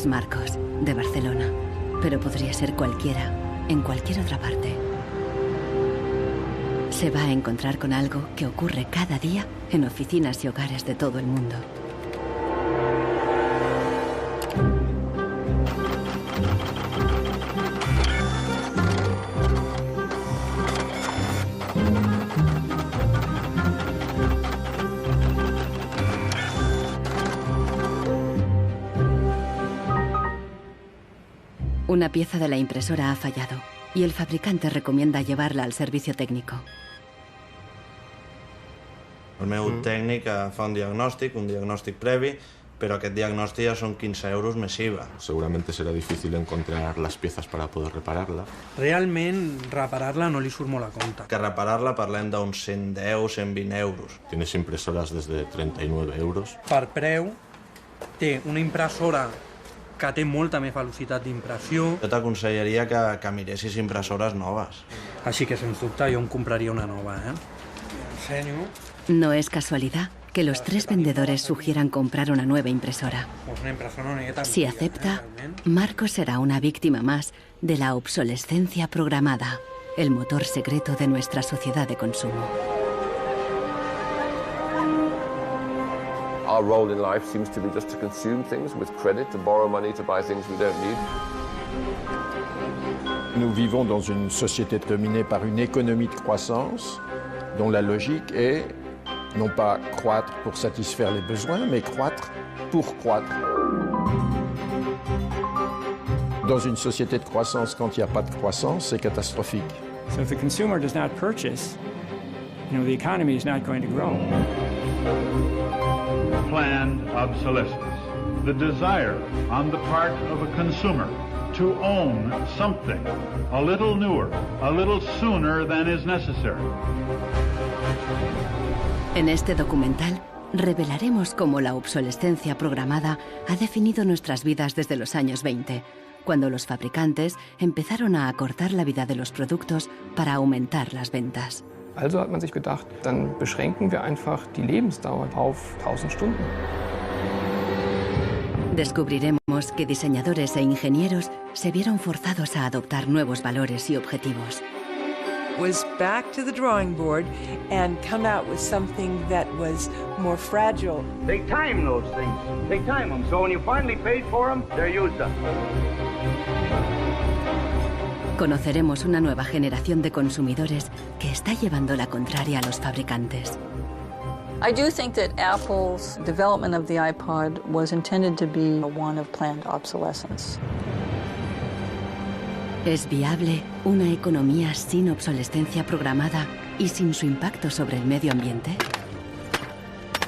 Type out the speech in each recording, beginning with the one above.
Es Marcos, de Barcelona, pero podría ser cualquiera, en cualquier otra parte. Se va a encontrar con algo que ocurre cada día en oficinas y hogares de todo el mundo. Una pieza de la impresora ha fallado y el fabricante recomienda llevarla al servicio técnico. El meu tècnic fa un diagnòstic previ, pero aquest diagnòstic ja són 15 euros més IVA. Seguramente será difícil encontrar las piezas para poder repararla. Realment, reparar-la no li surt molt a compte. Que reparar-la parlem d'uns 110, 120 euros. Tienes impresoras desde 39 euros. Per preu, té una impressora que té molta més velocitat d'impressió. Jo t'aconsellaria que miressis impressores noves. Així que, sens dubte, jo em compraria una nova, Ensenyo. No es casualidad que los tres vendedores sugieran comprar una nueva impresora. Si acepta, Marcos será una víctima más de la obsolescencia programada, el motor secreto de nuestra sociedad de consumo. Our role in life seems to be just to consume things with credit, to borrow money to buy things we don't need. Nous vivons dans une société dominée par une économie de croissance dont la logique est non pas croître pour satisfaire les besoins, mais croître pour croître. Dans une société de croissance, quand il n'y a pas de croissance, c'est catastrophique. So if the consumer does not purchase, the economy is not going to grow. Planned obsolescence, the desire on the part of a consumer to own something a little newer, a little sooner than is necessary. En este documental revelaremos cómo la obsolescencia programada ha definido nuestras vidas desde los años 20, cuando los fabricantes empezaron a acortar la vida de los productos para aumentar las ventas. Also hat man sich gedacht, dann beschränken wir einfach die Lebensdauer auf 1000 Stunden. Descubriremos que diseñadores e ingenieros se vieron forzados a adoptar nuevos valores y objetivos. Was back to the drawing board and come out with something that was more fragile. They time those things. They time them. So when you finally paid for them, they're used up. Conoceremos una nueva generación de consumidores que está llevando la contraria a los fabricantes. I do think that Apple's development of the iPod was intended to be one of planned obsolescence. ¿Es viable una economía sin obsolescencia programada y sin su impacto sobre el medio ambiente?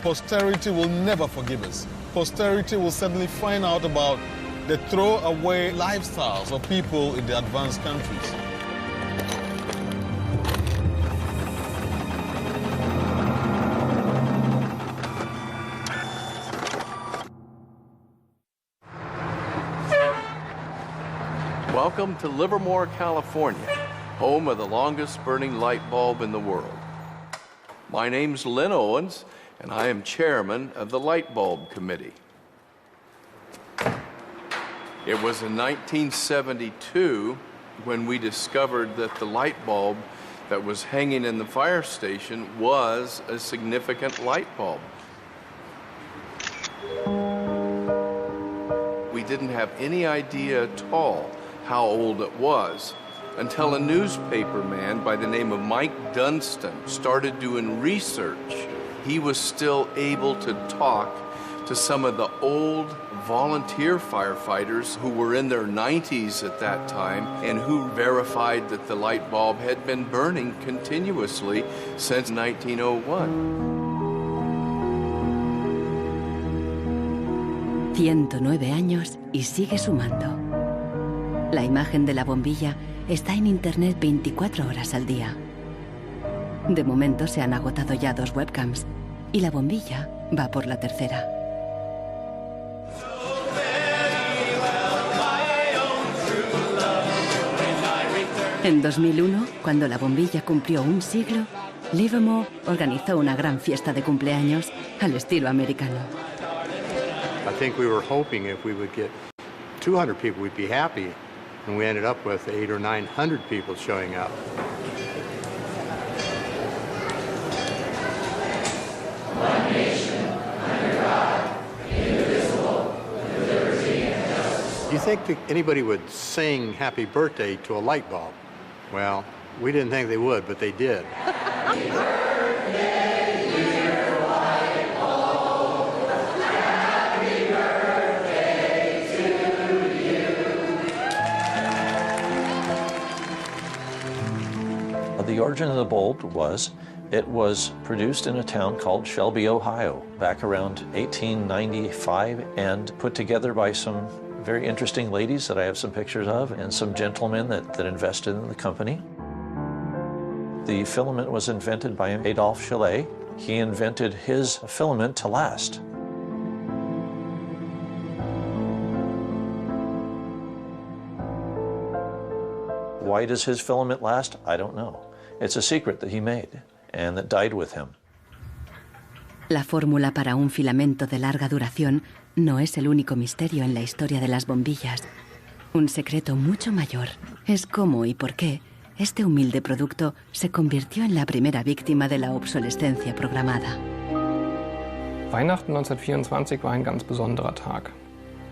Posterity will never forgive us. Posterity will suddenly find out about the throwaway lifestyles of people in the advanced countries. Welcome to Livermore, California, home of the longest burning light bulb in the world. My name's Lynn Owens, and I am chairman of the Light Bulb Committee. It was in 1972 when we discovered that the light bulb that was hanging in the fire station was a significant light bulb. We didn't have any idea at all how old it was until a newspaper man by the name of Mike Dunstan started doing research. He was still able to talk to some of the old volunteer firefighters who were in their 90s at that time and who verified that the light bulb had been burning continuously since 1901. 109 años y sigue sumando. La imagen de la bombilla está en Internet 24 horas al día. De momento se han agotado ya 2 webcams y la bombilla va por la tercera. En 2001, cuando la bombilla cumplió un siglo, Livermore organizó una gran fiesta de cumpleaños al estilo americano. I think we were hoping if we would get 200 people, we'd be happy. And we ended up with 800 or 900 people showing up. One nation, under God, indivisible, with liberty and justice. Do you think that anybody would sing happy birthday to a light bulb? Well, we didn't think they would, but they did. Happy birthday, dear light bulb. Happy birthday to you. The origin of the bulb was, it was produced in a town called Shelby, Ohio, back around 1895, and put together by some very interesting ladies that I have some pictures of, and some gentlemen that invested in the company. The filament was invented by Adolphe Chaillet. He invented his filament to last. Why does his filament last? I don't know. It's a secret that he made and that died with him. La fórmula para un filamento de larga duración no es el único misterio en la historia de las bombillas. Un secreto mucho mayor es cómo y por qué este humilde producto se convirtió en la primera víctima de la obsolescencia programada. Weihnachten 1924 war ein ganz besonderer Tag.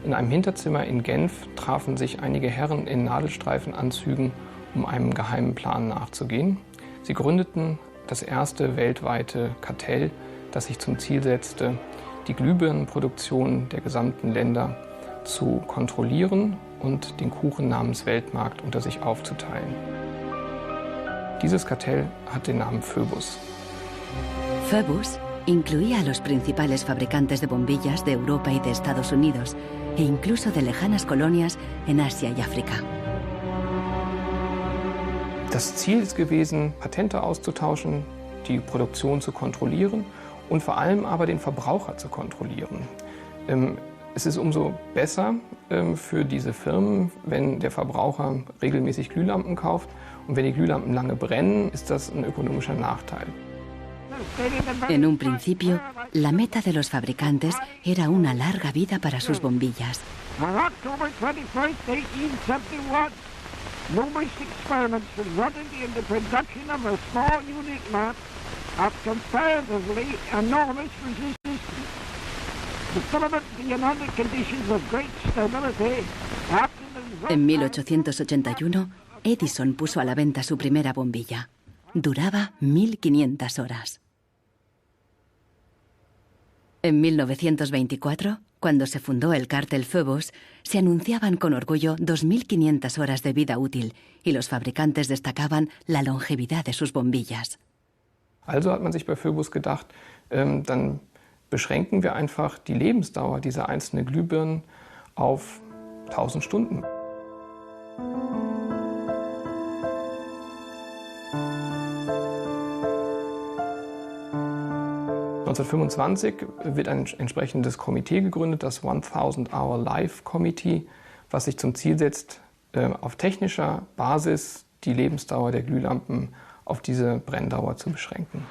In einem Hinterzimmer in Genf trafen sich einige Herren in Nadelstreifenanzügen, um einem geheimen Plan nachzugehen. Sie gründeten das erste weltweite Kartell, das sich zum Ziel setzte, die Glühbirnenproduktion der gesamten Länder zu kontrollieren und den Kuchen namens Weltmarkt unter sich aufzuteilen. Dieses Kartell hat den Namen Phoebus. Phoebus incluía a los principales fabricantes de bombillas de Europa y de Estados Unidos, e incluso de lejanas colonias en Asia y África. Das Ziel ist gewesen, Patente auszutauschen, die Produktion zu kontrollieren und vor allem aber den Verbraucher zu kontrollieren. Es ist umso besser für diese Firmen, wenn der Verbraucher regelmäßig Glühlampen kauft, und wenn die Glühlampen lange brennen, ist das ein ökonomischer Nachteil. En un principio, la meta de los fabricantes era una larga vida para sus bombillas. On October 21st, 1871, numerous experiments resulted in the production of a small unique lamp of comparatively enormous resistance. The filament being under conditions of great stability after the... En 1881, Edison puso a la venta su primera bombilla. Duraba 1500 horas. En 1924, cuando se fundó el cártel Phoebus, se anunciaban con orgullo 2500 horas de vida útil y los fabricantes destacaban la longevidad de sus bombillas. Also hat man sich bei Phoebus gedacht, dann beschränken wir einfach die Lebensdauer dieser einzelnen Glühbirnen auf 1000 Stunden. (1925) wird ein entsprechendes Komitee gegründet, das 1000-Hour Life Committee, was sich zum Ziel setzt, auf technischer Basis die Lebensdauer der Glühlampen auf diese Brenndauer zu beschränken.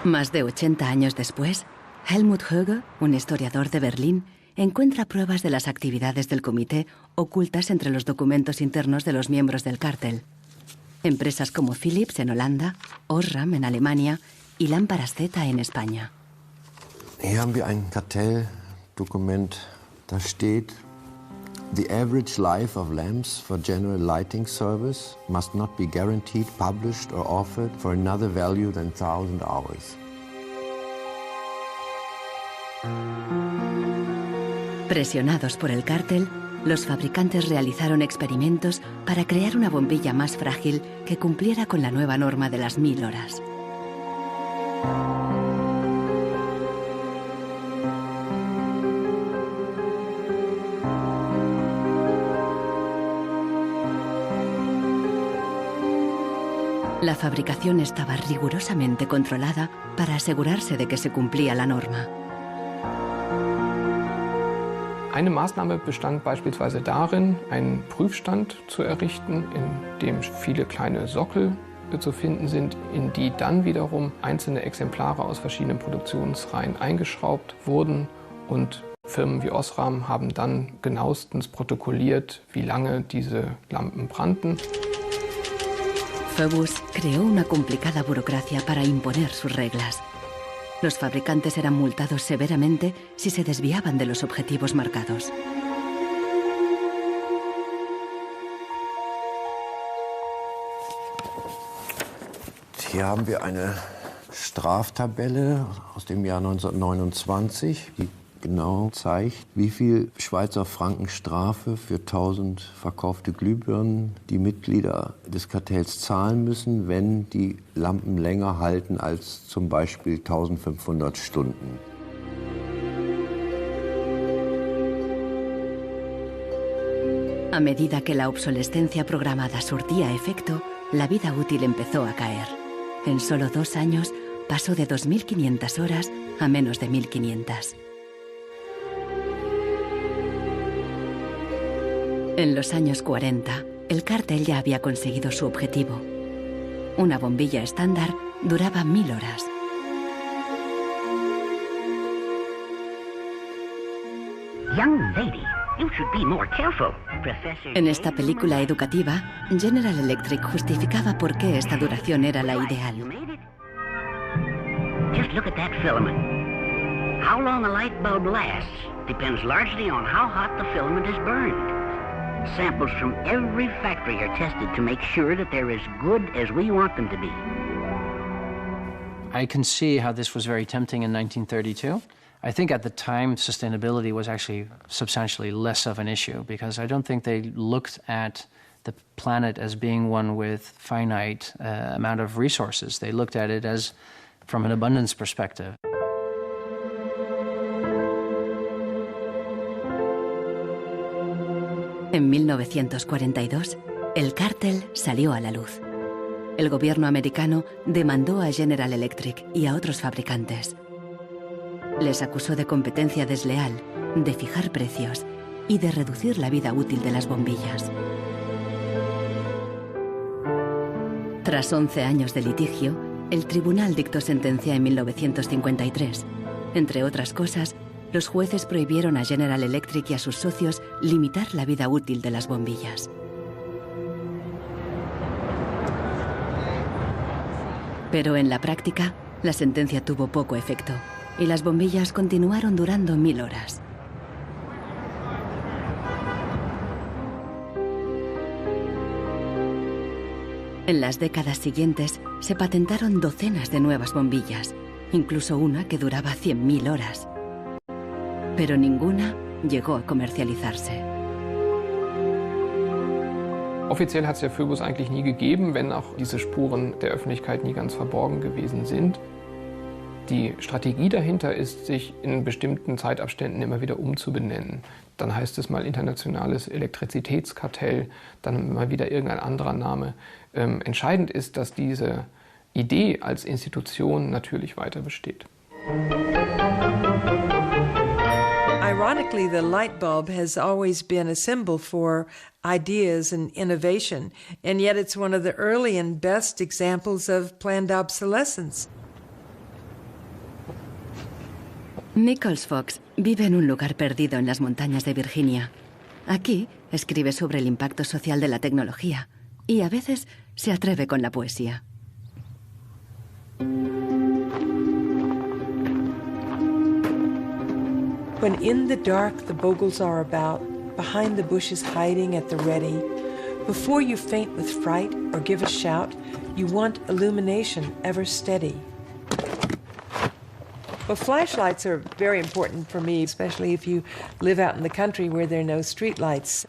Más de 80 años después, Helmut Höge, un historiador de Berlín, encuentra pruebas de las actividades del comité ocultas entre los documentos internos de los miembros del cártel. Empresas como Philips en Holanda, Osram en Alemania y Lámparas Z en España. Hier haben wir ein Kartelldokument, da steht: The average life of lamps for general lighting service must not be guaranteed, published or offered for another value than 1000 hours. Presionados por el cártel, los fabricantes realizaron experimentos para crear una bombilla más frágil que cumpliera con la nueva norma de las 1000 horas. La fabricación estaba rigurosamente controlada para asegurarse de que se cumplía la norma. Eine Maßnahme bestand beispielsweise darin, einen Prüfstand zu errichten, in dem viele kleine Sockel zu finden sind, in die dann wiederum einzelne Exemplare aus verschiedenen Produktionsreihen eingeschraubt wurden und Firmen wie Osram haben dann genauestens protokolliert, wie lange diese Lampen brannten. Phoebus creó una complicada burocracia para imponer sus reglas. Los fabricantes eran multados severamente si se desviaban de los objetivos marcados. Hier haben wir eine Straftabelle aus dem Jahr 1929, die genau zeigt, wie viel Schweizer Franken Strafe für 1000 verkaufte Glühbirnen die Mitglieder des Kartells zahlen müssen, wenn die Lampen länger halten als zum Beispiel 1500 Stunden. A medida que la obsolescencia programada surtía efecto, la vida útil empezó a caer. En solo 2 años pasó de 2.500 horas a menos de 1.500. En los años 40, el cártel ya había conseguido su objetivo. Una bombilla estándar duraba 1000 horas. Young lady, you should be more careful. Professor. En esta película educativa, General Electric justificaba por qué esta duración era la ideal. Just look at that filament. How long a light bulb lasts depends largely on how hot the filament is burned. Samples from every factory are tested to make sure that they're as good as we want them to be. I can see how this was very tempting in 1932. I think at the time sustainability was actually substantially less of an issue because I don't think they looked at the planet as being one with finite amount of resources. They looked at it as from an abundance perspective. En 1942, el cártel salió a la luz. El gobierno americano demandó a General Electric y a otros fabricantes. Les acusó de competencia desleal, de fijar precios y de reducir la vida útil de las bombillas. Tras 11 años de litigio, el tribunal dictó sentencia en 1953. Entre otras cosas, los jueces prohibieron a General Electric y a sus socios limitar la vida útil de las bombillas. Pero en la práctica, la sentencia tuvo poco efecto y las bombillas continuaron durando 1000 horas. En las décadas siguientes, se patentaron docenas de nuevas bombillas, incluso una que duraba 100.000 horas. Pero ninguna llegó a comercializarse. Offiziell hat es ja Phoebus eigentlich nie gegeben, wenn auch diese Spuren der Öffentlichkeit nie ganz verborgen gewesen sind. Die Strategie dahinter ist, sich in bestimmten Zeitabständen immer wieder umzubenennen. Dann heißt es mal internationales Elektrizitätskartell, dann mal wieder irgendein anderer Name. Entscheidend ist, dass diese Idee als Institution natürlich weiter besteht. Ironically, the light bulb has always been a symbol for ideas and innovation, and yet it's one of the early and best examples of planned obsolescence. Nichols Fox vive en un lugar perdido en las montañas de Virginia. Aquí escribe sobre el impacto social de la tecnología y a veces se atreve con la poesía. When in the dark the bogles are about, behind the bushes hiding at the ready, before you faint with fright or give a shout, you want illumination ever steady. Well, flashlights are very important for me, especially if you live out in the country where there are no street lights.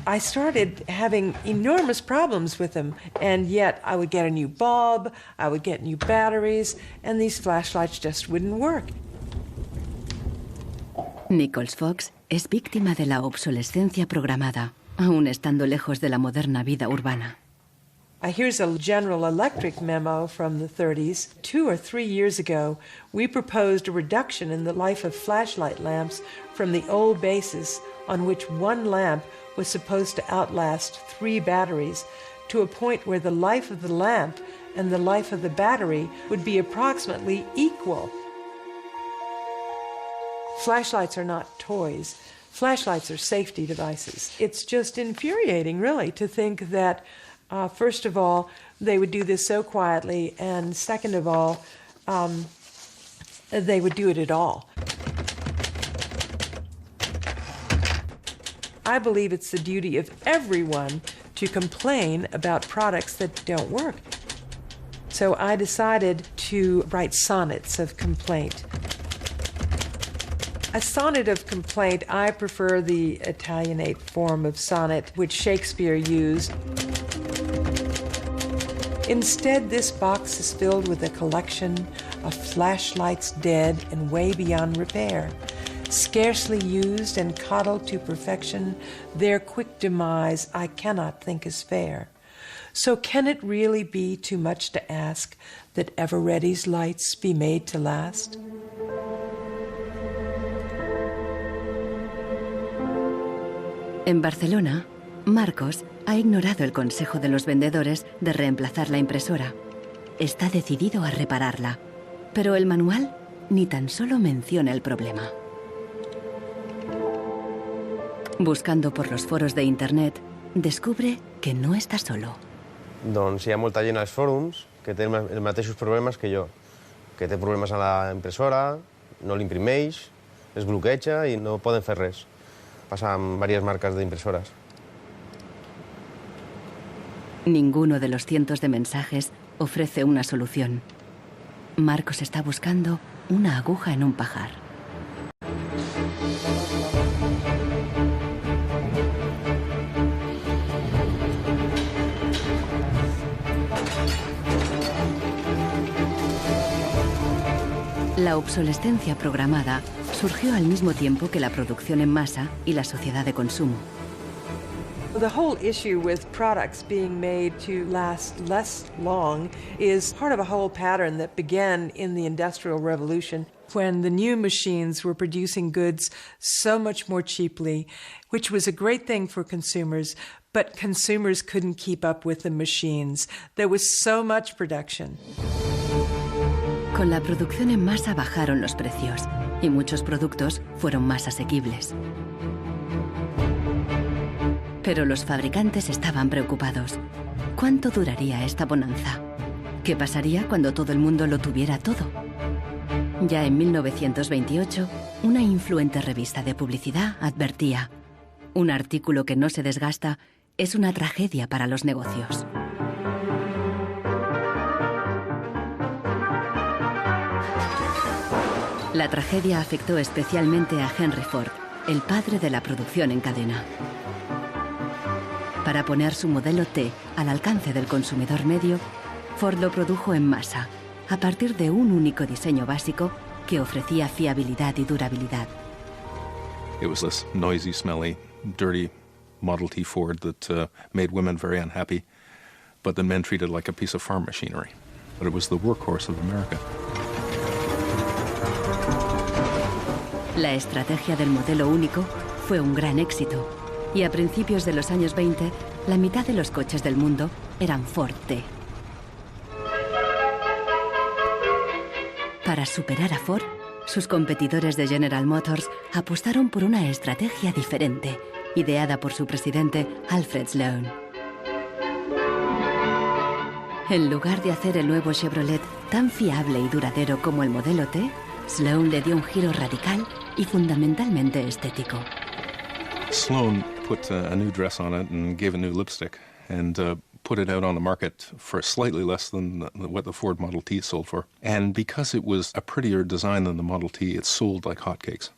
I started having enormous problems with them, and yet I would get a new bulb, I would get new batteries, and these flashlights just wouldn't work. Nichols Fox es víctima de la obsolescencia programada, aún estando lejos de la moderna vida urbana. Here's a General Electric memo from the 30s. 2 or 3 years ago, we proposed a reduction in the life of flashlight lamps from the old basis on which one lamp was supposed to outlast 3 batteries to a point where the life of the lamp and the life of the battery would be approximately equal. Flashlights are not toys. Flashlights are safety devices. It's just infuriating, really, to think that, first of all, they would do this so quietly, and second of all, they would do it at all. I believe it's the duty of everyone to complain about products that don't work. So I decided to write sonnets of complaint. A sonnet of complaint, I prefer the Italianate form of sonnet which Shakespeare used. Instead, this box is filled with a collection of flashlights dead and way beyond repair. Scarcely used and coddled to perfection, their quick demise I cannot think is fair. So can it really be too much to ask that ever-ready's lights be made to last? En Barcelona, Marcos ha ignorado el consejo de los vendedores de reemplazar la impresora. Está decidido a repararla, pero el manual ni tan solo menciona el problema. Buscando por los foros de internet, descubre que no está solo. Doncs hi ha molta gent als fòrums que té els mateixos problemes que jo, que té problemes a la impressora, no l'imprimeix, es bloqueja i no poden fer res. Passa amb diverses marques d'impressores. Ninguno de los cientos de mensajes ofrece una solución. Marcos está buscando una aguja en un pajar. La obsolescencia programada surgió al mismo tiempo que la producción en masa y la sociedad de consumo. The whole issue with products being made to last less long is part of a whole pattern that began in the Industrial Revolution, when the new machines were producing goods so much more cheaply, which was a great thing for consumers, but consumers couldn't keep up with the machines. There was so much production. Con la producción en masa bajaron los precios y muchos productos fueron más asequibles. Pero los fabricantes estaban preocupados. ¿Cuánto duraría esta bonanza? ¿Qué pasaría cuando todo el mundo lo tuviera todo? Ya en 1928, una influente revista de publicidad advertía: un artículo que no se desgasta es una tragedia para los negocios. La tragedia afectó especialmente a Henry Ford, el padre de la producción en cadena. Para poner su modelo T al alcance del consumidor medio, Ford lo produjo en masa, a partir de un único diseño básico que ofrecía fiabilidad y durabilidad. It was this noisy, smelly, dirty Model T Ford that made women very unhappy, but the men treated like a piece of farm machinery. But it was the workhorse of America. La estrategia del modelo único fue un gran éxito, y a principios de los años 20, la mitad de los coches del mundo eran Ford T. Para superar a Ford, sus competidores de General Motors apostaron por una estrategia diferente, ideada por su presidente Alfred Sloan. En lugar de hacer el nuevo Chevrolet tan fiable y duradero como el modelo T, Sloan le dio un giro radical y fundamentalmente estético. Sloan put a new dress on it and gave a new lipstick and put it out on the market for slightly less than what the Ford Model T sold for. And because it was a prettier design than the Model T, it sold like hotcakes.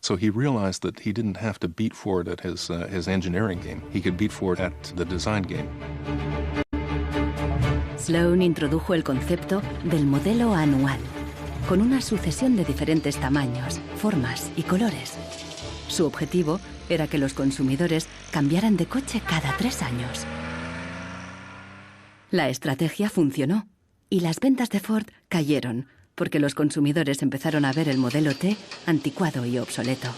So he realized that he didn't have to beat Ford at his engineering game. He could beat Ford at the design game. Sloan introdujo el concepto del modelo anual, con una sucesión de diferentes tamaños, formas y colores. Su objetivo era que los consumidores cambiaran de coche cada 3 años. La estrategia funcionó y las ventas de Ford cayeron porque los consumidores empezaron a ver el modelo T anticuado y obsoleto.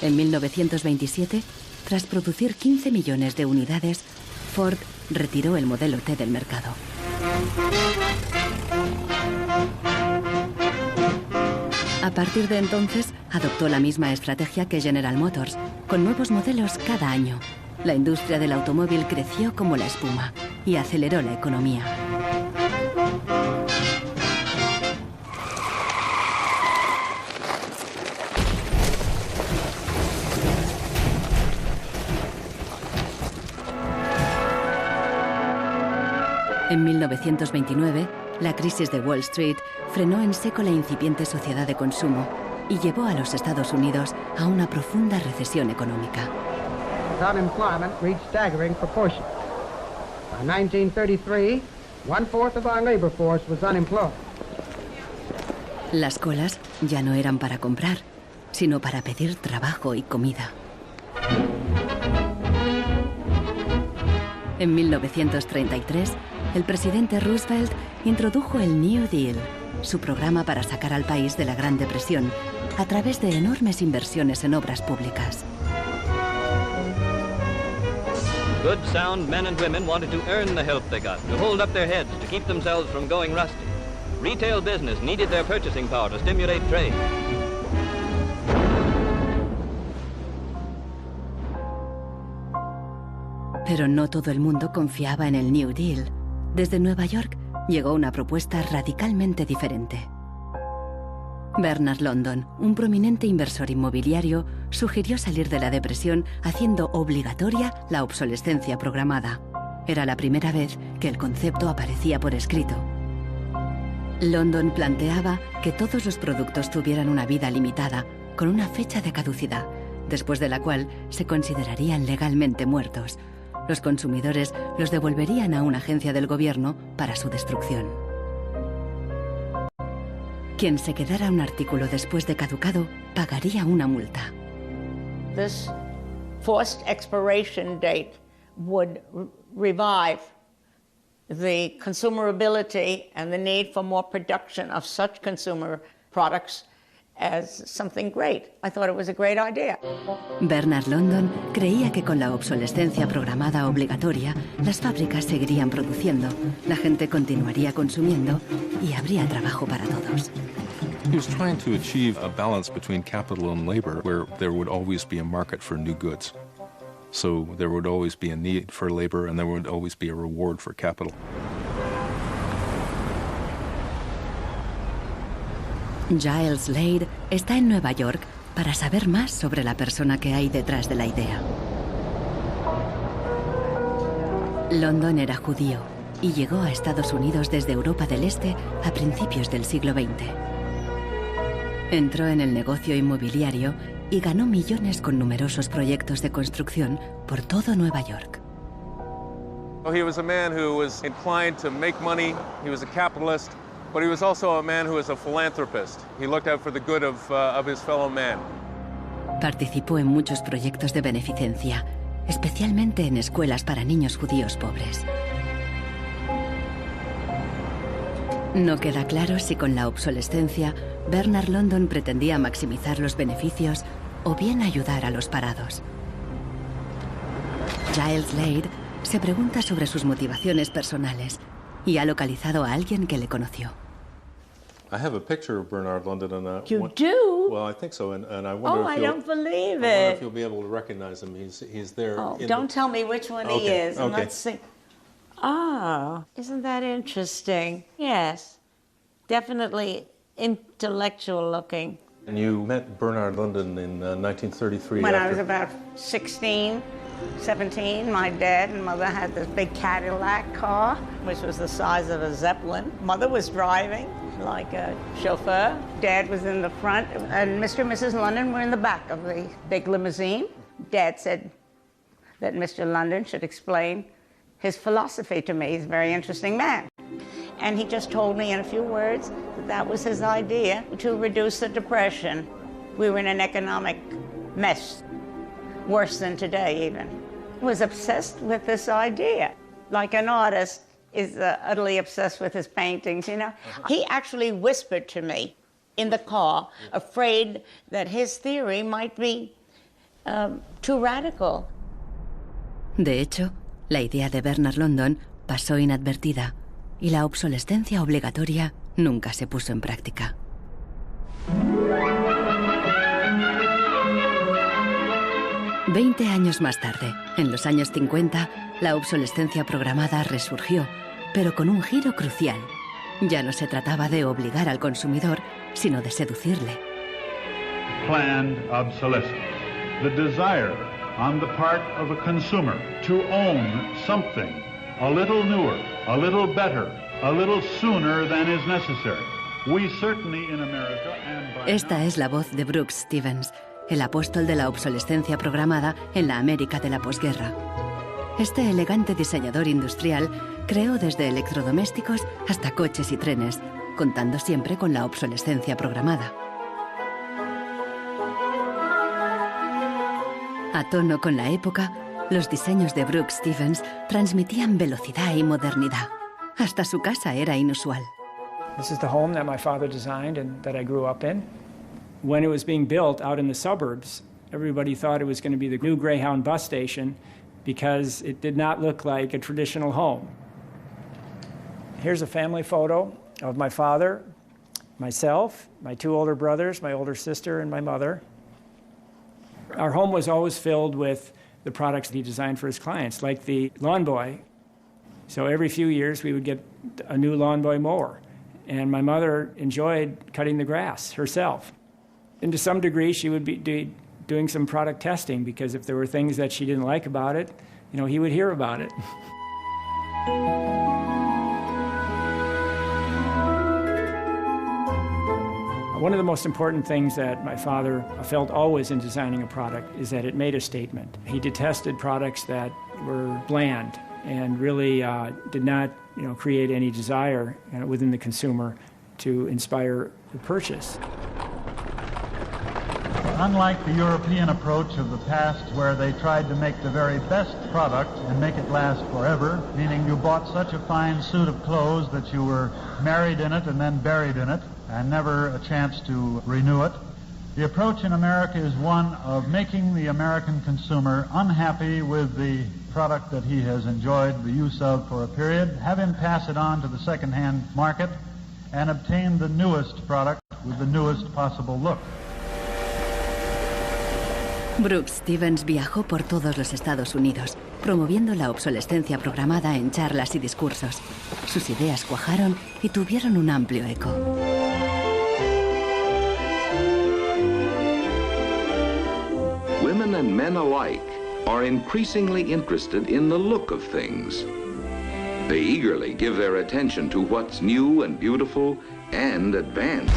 En 1927, tras producir 15 millones de unidades, Ford retiró el modelo T del mercado. A partir de entonces, adoptó la misma estrategia que General Motors, con nuevos modelos cada año. La industria del automóvil creció como la espuma y aceleró la economía. En 1929, la crisis de Wall Street frenó en seco la incipiente sociedad de consumo y llevó a los Estados Unidos a una profunda recesión económica. Unemployment reached staggering proportions. By 1933, 1/4 of our labor force was unemployed. Las colas ya no eran para comprar, sino para pedir trabajo y comida. En 1933, el presidente Roosevelt introdujo el New Deal, su programa para sacar al país de la Gran Depresión, a través de enormes inversiones en obras públicas. Good, sound men and women wanted to earn the help they got, to hold up their heads, to keep themselves from going rusty. Retail business needed their purchasing power to stimulate trade. Pero no todo el mundo confiaba en el New Deal. Desde Nueva York llegó una propuesta radicalmente diferente. Bernard London, un prominente inversor inmobiliario, sugirió salir de la depresión haciendo obligatoria la obsolescencia programada. Era la primera vez que el concepto aparecía por escrito. London planteaba que todos los productos tuvieran una vida limitada, con una fecha de caducidad, después de la cual se considerarían legalmente muertos. Los consumidores los devolverían a una agencia del gobierno para su destrucción. Quien se quedara un artículo después de caducado pagaría una multa. This forced expiration date would revive the consumerability and the need for more production of such consumer products as something great. I thought it was a great idea. Bernard London creía que con la obsolescencia programada obligatoria, las fábricas seguirían produciendo, la gente continuaría consumiendo y habría trabajo para todos. He was trying to achieve a balance between capital and labor where there would always be a market for new goods. So there would always be a need for labor and there would always be a reward for capital. Giles Slade está en Nueva York para saber más sobre la persona que hay detrás de la idea. London era judío y llegó a Estados Unidos desde Europa del Este a principios del siglo XX. Entró en el negocio inmobiliario y ganó millones con numerosos proyectos de construcción por todo Nueva York. He was a man who was inclined to make money. He was a capitalist. But he was also a man who was a philanthropist. He looked out for the good of his fellow man. Participó en muchos proyectos de beneficencia, especialmente en escuelas para niños judíos pobres. No queda claro si con la obsolescencia Bernard London pretendía maximizar los beneficios o bien ayudar a los parados. Giles Slade se pregunta sobre sus motivaciones personales y ha localizado a alguien que le conoció. I have a picture of Bernard London, and You do? Well, I think so, and I wonder Oh, if I don't believe it. you'll be able to recognize him. He's there. Oh, in don't tell me which one he Okay, is. And okay. let's see. Oh, isn't that interesting? Yes, definitely intellectual looking. And you met Bernard London in 1933. When I after- was about 16, 17, my dad and mother had this big Cadillac car, which was the size of a Zeppelin. Mother was driving like a chauffeur. Dad was in the front, and Mr. and Mrs. London were in the back of the big limousine. Dad said that Mr. London should explain his philosophy to me. He's a very interesting man. And he just told me in a few words that that was his idea to reduce the depression. We were in an economic mess, worse than today even. Was obsessed with this idea. Like an artist is utterly obsessed with his paintings, you know. He actually whispered to me in the car, afraid that his theory might be too radical. De hecho, la idea de Bernard London pasó inadvertida y la obsolescencia obligatoria nunca se puso en práctica. 20 años más tarde, en los años 50, la obsolescencia programada resurgió, pero con un giro crucial. Ya no se trataba de obligar al consumidor, sino de seducirle. Planned obsolescence. The desire on the part of a consumer to own something a little newer, a little better, a little sooner than is necessary. We certainly in America and by Esta es la voz de Brooks Stevens, el apóstol de la obsolescencia programada en la América de la posguerra. Este elegante diseñador industrial creó desde electrodomésticos hasta coches y trenes, contando siempre con la obsolescencia programada. A tono con la época, los diseños de Brooks Stevens transmitían velocidad y modernidad. Hasta su casa era inusual. This is the home that my father designed and that I grew up in. When it was being built out in the suburbs, everybody thought it was going to be the new Greyhound bus station because it did not look like a traditional home. Here's a family photo of my father, myself, my two older brothers, my older sister, and my mother. Our home was always filled with the products he designed for his clients, like the lawn boy. So every few years we would get a new lawn boy mower. And my mother enjoyed cutting the grass herself. And to some degree, she would be doing some product testing, because if there were things that she didn't like about it, you know, he would hear about it. One of the most important things that my father felt always in designing a product is that it made a statement. He detested products that were bland and really did not, you know, create any desire within the consumer to inspire the purchase. Unlike the European approach of the past, where they tried to make the very best product and make it last forever, meaning you bought such a fine suit of clothes that you were married in it and then buried in it, and never a chance to renew it. The approach in America is one of making the American consumer unhappy with the product that he has enjoyed the use of for a period, have him pass it on to the second-hand market, and obtain the newest product with the newest possible look. Brooks Stevens viajó por todos los Estados Unidos, promoviendo la obsolescencia programada en charlas y discursos. Sus ideas cuajaron y tuvieron un amplio eco. Women and men alike are increasingly interested in the look of things. They eagerly give their attention to what's new and beautiful and advanced.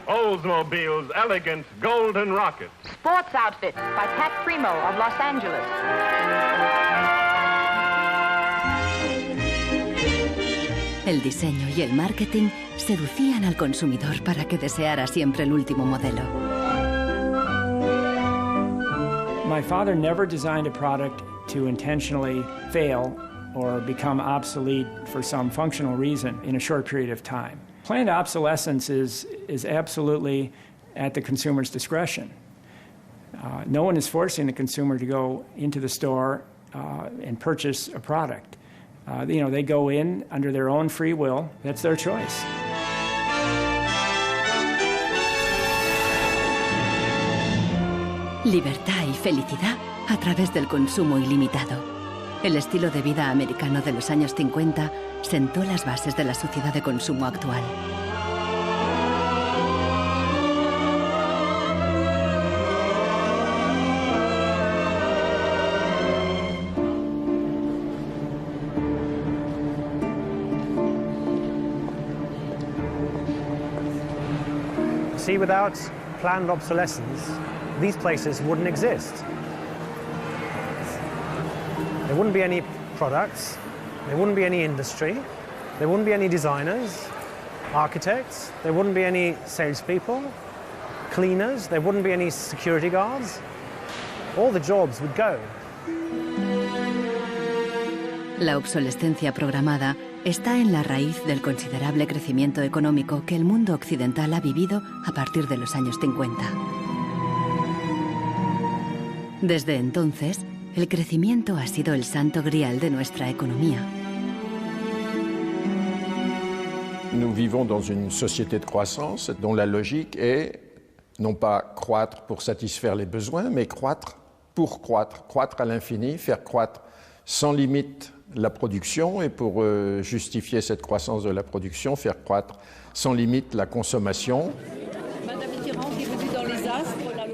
Oldsmobile's elegant golden rocket. Sports outfit by Pat Primo of Los Angeles. El diseño y el marketing seducían al consumidor para que deseara siempre el último modelo. My father never designed a product to intentionally fail or become obsolete for some functional reason in a short period of time. Planned obsolescence is absolutely at the consumer's discretion. No one is forcing the consumer to go into the store and purchase a product. You know, they go in under their own free will. That's their choice. Libertad y felicidad a través del consumo ilimitado. El estilo de vida americano de los años 50 sentó las bases de la sociedad de consumo actual. See, without planned obsolescence, these places wouldn't exist. There wouldn't be any products, there wouldn't be any industry, there wouldn't be any designers, architects, there wouldn't be any salespeople, cleaners, there wouldn't be any security guards. All the jobs would go. La obsolescencia programada está en la raíz del considerable crecimiento económico que el mundo occidental ha vivido a partir de los años 50. Desde entonces, el crecimiento ha sido el santo grial de nuestra economía. Nous vivons dans une société de croissance dont la logique est Non pas croître pour satisfaire les besoins, mais croître pour croître, croître à l'infini, faire croître sans limite la production et pour justifier cette croissance de la production, faire croître sans limite la consommation.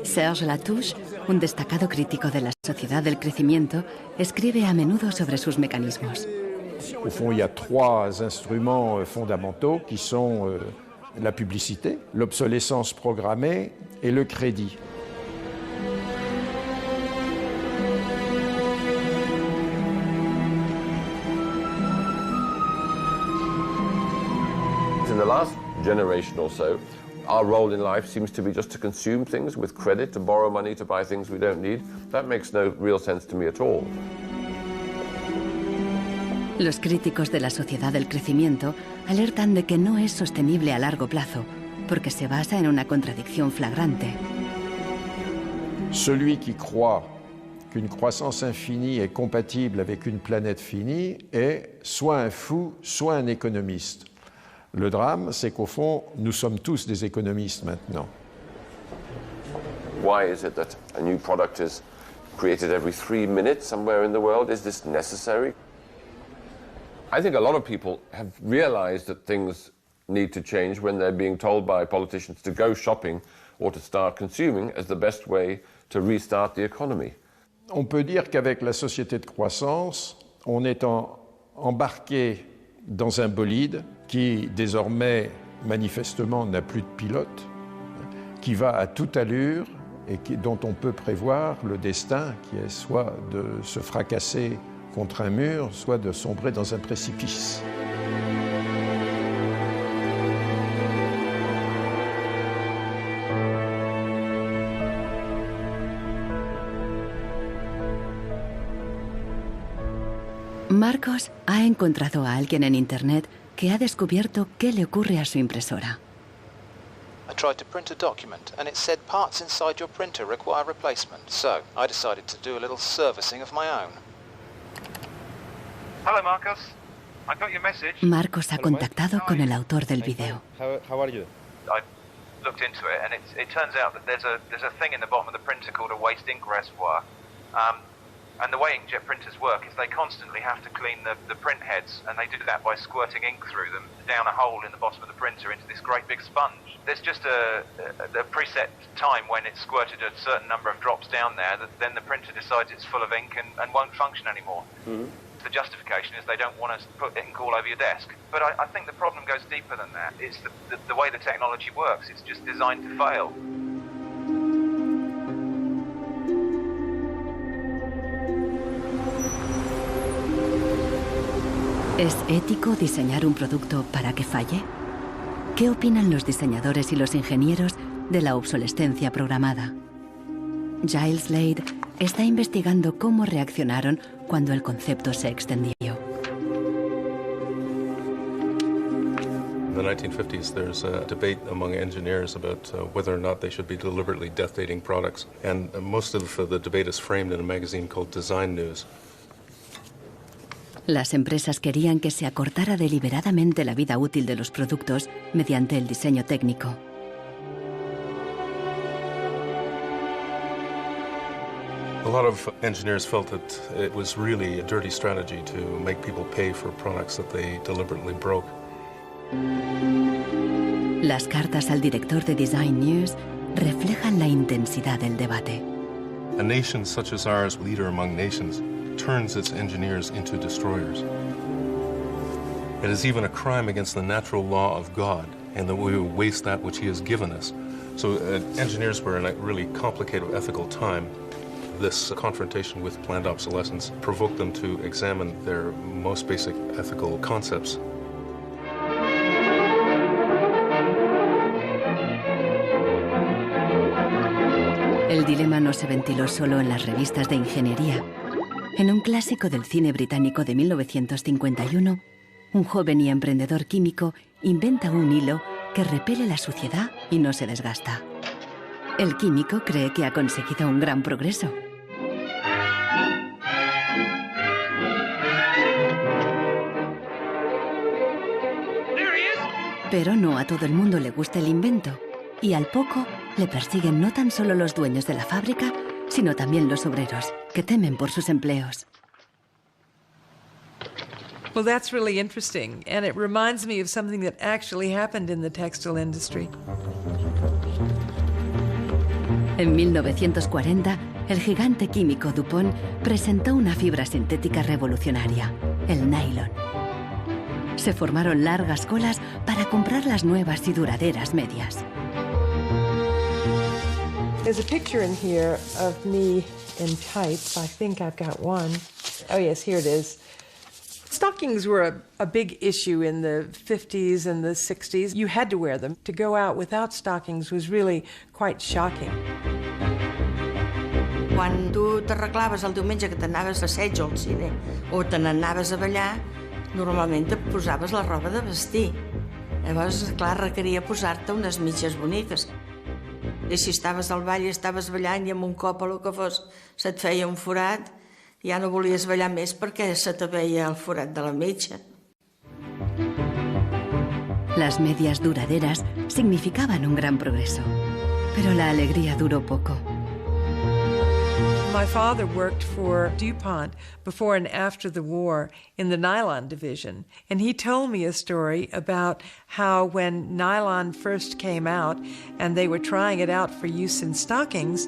Serge Latouche, un destacado crítico de la sociedad del crecimiento, escribe a menudo sobre sus mecanismos. Au fond, il y a trois instruments fondamentaux qui sont la publicité, l'obsolescence programmée et le crédit. In the last generation or so, our role in life seems to be just to consume things with credit, to borrow money to buy things we don't need. That makes no real sense to me at all. Los críticos de la sociedad del crecimiento alertan de que no es sostenible a largo plazo, porque se basa en una contradicción flagrante. Celui qui croit qu'une croissance infinie est compatible avec une planète finie est soit un fou, soit un économiste. Le drame, c'est qu'au fond, nous sommes tous des économistes maintenant. Why is it that a new product is created every 3 minutes somewhere in the world? Is this necessary? I think a lot of people have realized that things need to change when they're being told by politicians to go shopping or to start consuming as the best way to restart the economy. On peut dire qu'avec la société de croissance, on est embarqué dans un bolide qui désormais manifestement n'a plus de pilote, qui va à toute allure et dont on peut prévoir le destin qui est soit de se fracasser contre un mur, soit de sombrer dans un précipice. Marcos ha encontrado a alguien en Internet que ha descubierto qué le ocurre a su impresora. I tried to print a document and it said parts inside your printer require replacement, so I decided to do a little servicing of my own. Hello, Marcos. I got your message. Marcos ha contactado con el autor del video. How are you? I looked into it, and it turns out that there's a thing in the bottom of the printer called a waste ink reservoir. And the way inkjet printers work is they constantly have to clean the print heads, and they do that by squirting ink through them down a hole in the bottom of the printer into this great big sponge. There's just a preset time when it's squirted a certain number of drops down there that then the printer decides it's full of ink and won't function anymore. Mm-hmm. The justification is they don't want to put ink all over your desk. But I think the problem goes deeper than that. It's the way the technology works. It's just designed to fail. ¿Es ético diseñar un producto para que falle? ¿Qué opinan los diseñadores y los ingenieros de la obsolescencia programada? Giles Slade está investigando cómo reaccionaron cuando el concepto se extendió. In the 1950s, there's a debate among engineers about whether or not they should be deliberately death dating products. And most of the debate is framed in a magazine called Design News. Las empresas querían que se acortara deliberadamente la vida útil de los productos mediante el diseño técnico. A lot of engineers felt that it was really a dirty strategy to make people pay for products that they deliberately broke. Las cartas al director de Design News reflejan la intensidad del debate. A nation such as ours, leader among nations, turns its engineers into destroyers. It is even a crime against the natural law of God, and that we waste that which He has given us. So engineers were in a really complicated ethical time. This confrontation with planned obsolescence provoked them to examine their most basic ethical concepts. El dilema no se ventiló solo en las revistas de ingeniería. En un clásico del cine británico de 1951, un joven y emprendedor químico inventa un hilo que repele la suciedad y no se desgasta. El químico cree que ha conseguido un gran progreso. Pero no a todo el mundo le gusta el invento, y al poco le persiguen no tan solo los dueños de la fábrica, sino también los obreros, que temen por sus empleos. Well, that's really interesting, and it reminds me of something that actually happened in the textile industry. En 1940, el gigante químico DuPont presentó una fibra sintética revolucionaria, el nylon. Se formaron largas colas para comprar las nuevas y duraderas medias. There's a picture in here of me in tights. I think I've got one. Oh, yes, here it is. Stockings were a big issue in the 50s and the 60s. You had to wear them. To go out without stockings was really quite shocking. Quan tu t'arreglaves el diumenge que t'anaves a assaig o al cine o te n'anaves a ballar, normalment te posaves la roba de vestir. Llavors, clar, requeria posar-te unes mitges boniques. I si estaves al ball i estaves ballant i amb un cop o el que fos se't feia un forat, ja no volies ballar més perquè se te veia el forat de la mitja. Las medias duraderas significaban un gran progreso, pero la alegría duró poco. My father worked for DuPont before and after the war in the nylon division, and he told me a story about how when nylon first came out and they were trying it out for use in stockings,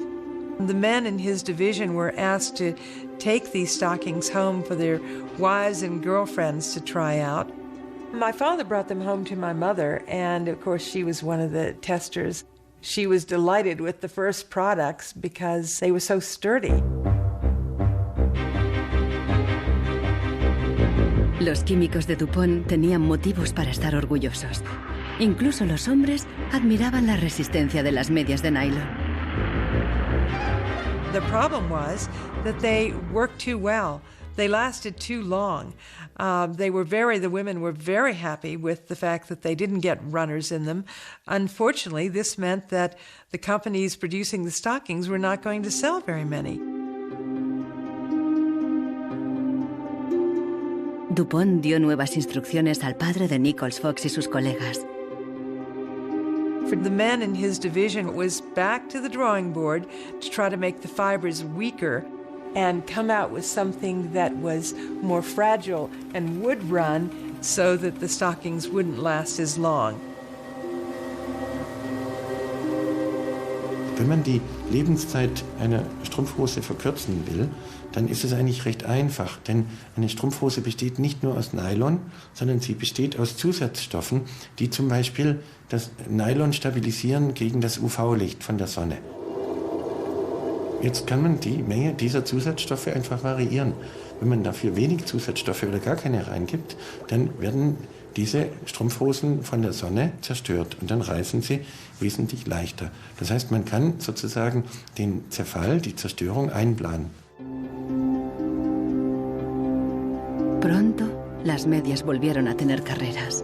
the men in his division were asked to take these stockings home for their wives and girlfriends to try out. My father brought them home to my mother, and of course she was one of the testers. She was delighted with the first products because they were so sturdy. Los químicos de DuPont tenían motivos para estar orgullosos. Incluso los hombres admiraban la resistencia de las medias de nylon. The problem was that they worked too well. They lasted too long. The women were very happy with the fact that they didn't get runners in them. Unfortunately, this meant that the companies producing the stockings were not going to sell very many. DuPont dio nuevas instrucciones al padre de Nichols Fox y sus colegas. For the men in his division, it was back to the drawing board to try to make the fibers weaker and come out with something that was more fragile and would run so that the stockings wouldn't last as long. Wenn man die Lebenszeit einer Strumpfhose verkürzen will, dann ist es eigentlich recht einfach, denn eine Strumpfhose besteht nicht nur aus Nylon, sondern sie besteht aus Zusatzstoffen, die zum Beispiel das Nylon stabilisieren gegen das UV-Licht von der Sonne. Jetzt kann man die Menge dieser Zusatzstoffe einfach variieren. Wenn man dafür wenig Zusatzstoffe oder gar keine reingibt, dann werden diese Strumpfhosen von der Sonne zerstört und dann reißen sie wesentlich leichter. Das heißt, man kann sozusagen den Zerfall, die Zerstörung einplanen. Pronto, las medias volvieron a tener carreras.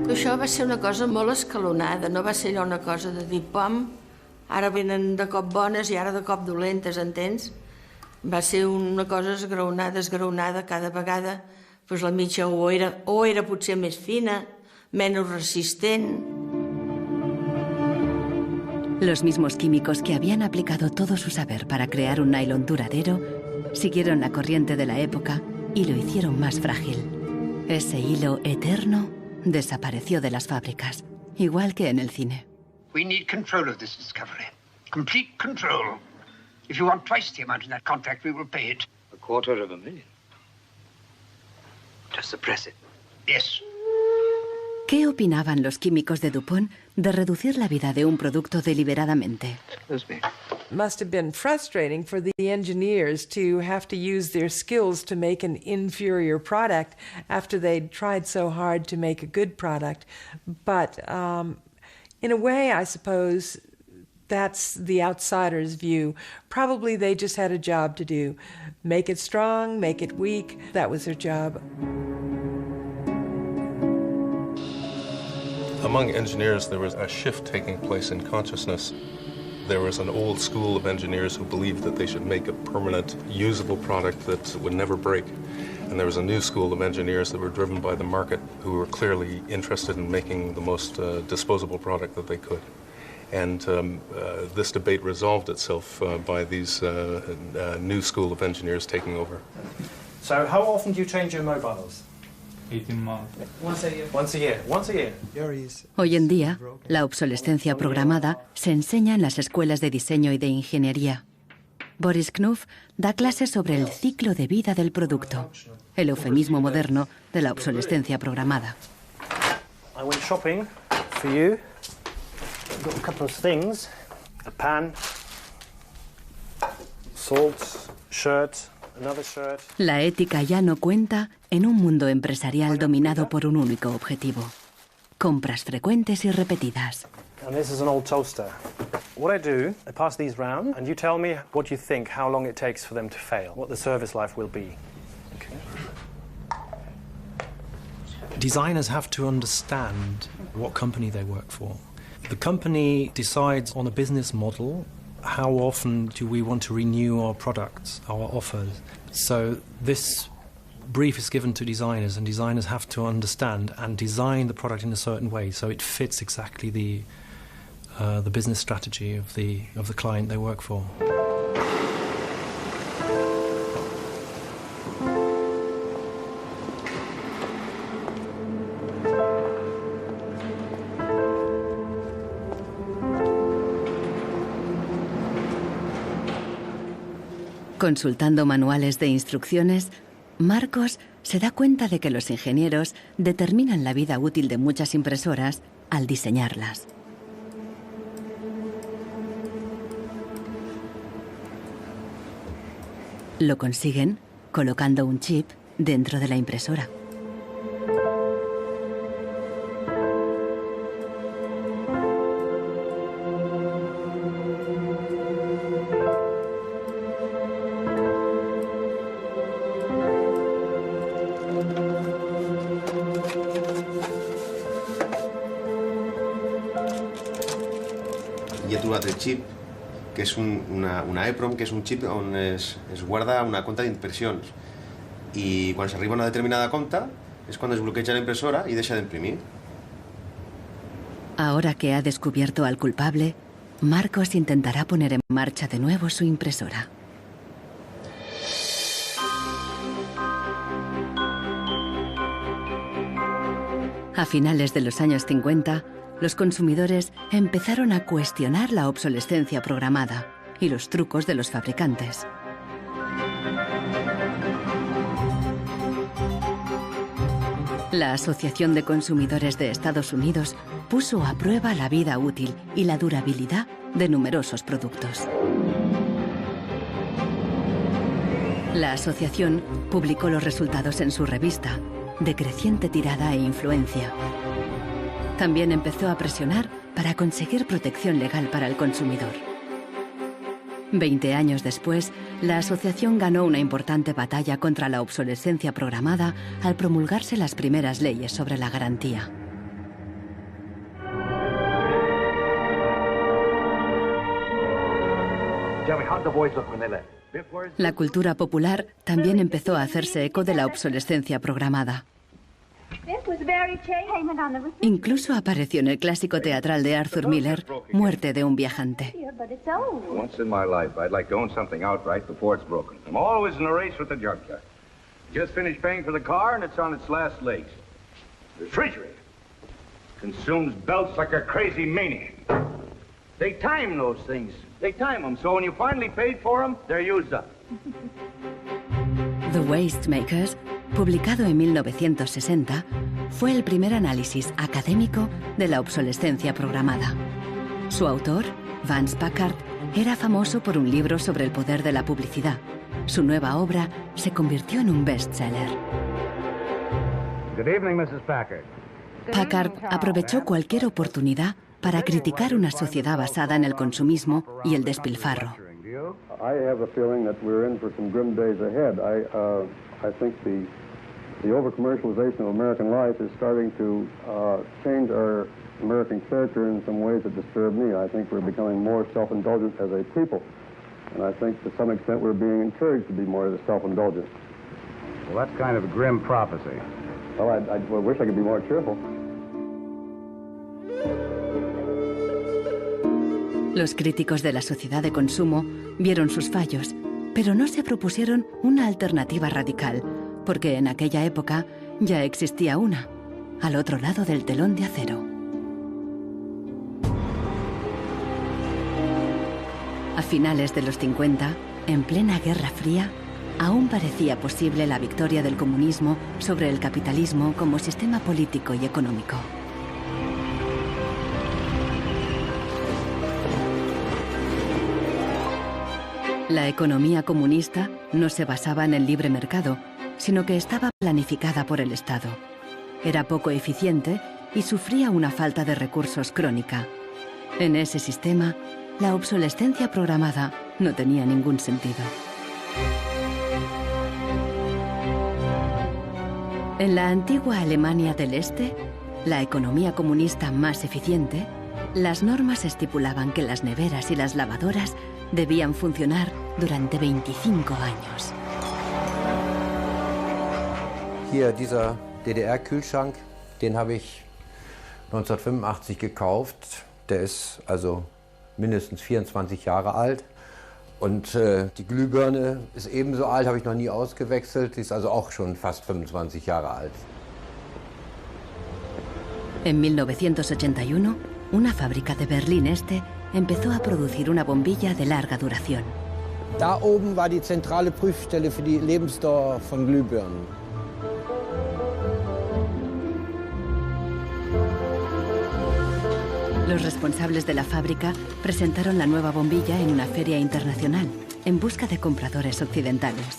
Això va ser una cosa molt escalonada, no va ser allò una cosa de dir, pam, ara venen de cop bones i ara de cop dolentes, entens? Va ser una cosa esgraonada cada vegada, doncs la mitja o era potser més fina, menos resistent. Los mismos químicos que habían aplicado todo su saber para crear un nylon duradero siguieron la corriente de la época y lo hicieron más frágil. Ese hilo eterno desapareció de las fábricas, igual que en el cine. We need control of this discovery. Complete control. If you want twice the amount in that contract, we will pay it. $250,000. To suppress it. Yes. ¿Qué opinaban los químicos de DuPont de reducir la vida de un producto deliberadamente? Must have been frustrating for the engineers to have to use their skills to make an inferior product after they'd tried so hard to make a good product. But in a way, I suppose that's the outsider's view. Probably they just had a job to do. Make it strong, make it weak. That was their job. Among engineers, there was a shift taking place in consciousness. There was an old school of engineers who believed that they should make a permanent, usable product that would never break. And there was a new school of engineers that were driven by the market who were clearly interested in making the most disposable product that they could. And this debate resolved itself by these new school of engineers taking over. So how often do you change your mobiles? 18 months. Once a year. Once a year. Once a year. Hoy en día, la obsolescencia programada se enseña en las escuelas de diseño y de ingeniería. Boris Knuff da clases sobre el ciclo de vida del producto, el eufemismo moderno de la obsolescencia programada. I went shopping for you. Got a couple of things: a pan, salt, shirt, another shirt. La ética ya no cuenta en un mundo empresarial dominado por un único objetivo: compras frecuentes y repetidas. And this is an old toaster. What I do, I pass these round, and you tell me what you think, how long it takes for them to fail, what the service life will be. Okay. Designers have to understand what company they work for. The company decides on a business model, how often do we want to renew our products, our offers. So this brief is given to designers, and designers have to understand and design the product in a certain way so it fits exactly the business strategy of the client they work for. Consultando manuales de instrucciones, Marcos se da cuenta de que los ingenieros determinan la vida útil de muchas impresoras al diseñarlas. Lo consiguen colocando un chip dentro de la impresora. Hi ha trobat el xip, que és una EEPROM, que és un xip on es guarda una compta d'impressions. I quan s'arriba a una determinada compta és quan es bloqueja la impresora i deixa d'imprimir. Ahora que ha descubierto al culpable, Marcos intentará poner en marcha de nuevo su impresora. A finales de los años 50, los consumidores empezaron a cuestionar la obsolescencia programada y los trucos de los fabricantes. La Asociación de Consumidores de Estados Unidos puso a prueba la vida útil y la durabilidad de numerosos productos. La asociación publicó los resultados en su revista, de creciente tirada e influencia. También empezó a presionar para conseguir protección legal para el consumidor. 20 años después, la asociación ganó una importante batalla contra la obsolescencia programada al promulgarse las primeras leyes sobre la garantía. La cultura popular también empezó a hacerse eco de la obsolescencia programada. Incluso apareció en el clásico teatral de Arthur Miller, Muerte de un viajante. Once in my life, I'd like to own something outright before it's broken. I'm always in a race with the junkyard. Just finished paying for the car and it's on its last legs. The refrigerator consumes belts like a crazy maniac. They time those things. They time them, so when you finally paid for them, they're used up. The Waste Makers, publicado en 1960, fue el primer análisis académico de la obsolescencia programada. Su autor, Vance Packard, era famoso por un libro sobre el poder de la publicidad. Su nueva obra se convirtió en un bestseller. Good evening, Mrs. Packard. Packard aprovechó cualquier oportunidad para criticar una sociedad basada en el consumismo y el despilfarro. I have a feeling that we're in for some grim days ahead. I think the over-commercialization of American life is starting to change our American character in some ways that disturb me. I think we're becoming more self-indulgent as a people, and I think to some extent we're being encouraged to be more self-indulgent. Well, that's kind of a grim prophecy. Well, I wish I could be more cheerful. Los críticos de la sociedad de consumo vieron sus fallos, pero no se propusieron una alternativa radical, porque en aquella época ya existía una, al otro lado del telón de acero. A finales de los 50, en plena Guerra Fría, aún parecía posible la victoria del comunismo sobre el capitalismo como sistema político y económico. La economía comunista no se basaba en el libre mercado, sino que estaba planificada por el Estado. Era poco eficiente y sufría una falta de recursos crónica. En ese sistema, la obsolescencia programada no tenía ningún sentido. En la antigua Alemania del Este, la economía comunista más eficiente, las normas estipulaban que las neveras y las lavadoras debían funcionar durante 25 años. Hier, dieser DDR-Kühlschrank, den habe ich 1985 gekauft. Der ist also mindestens 24 Jahre alt. Und die Glühbirne ist ebenso alt, habe ich noch nie ausgewechselt. Die ist also auch schon fast 25 Jahre alt. En 1981, una fábrica de Berlín Este empezó a producir una bombilla de larga duración. Da oben war die zentrale Prüfstelle für die Lebensdauer von Glühbirnen. Los responsables de la fábrica presentaron la nueva bombilla en una feria internacional, en busca de compradores occidentales.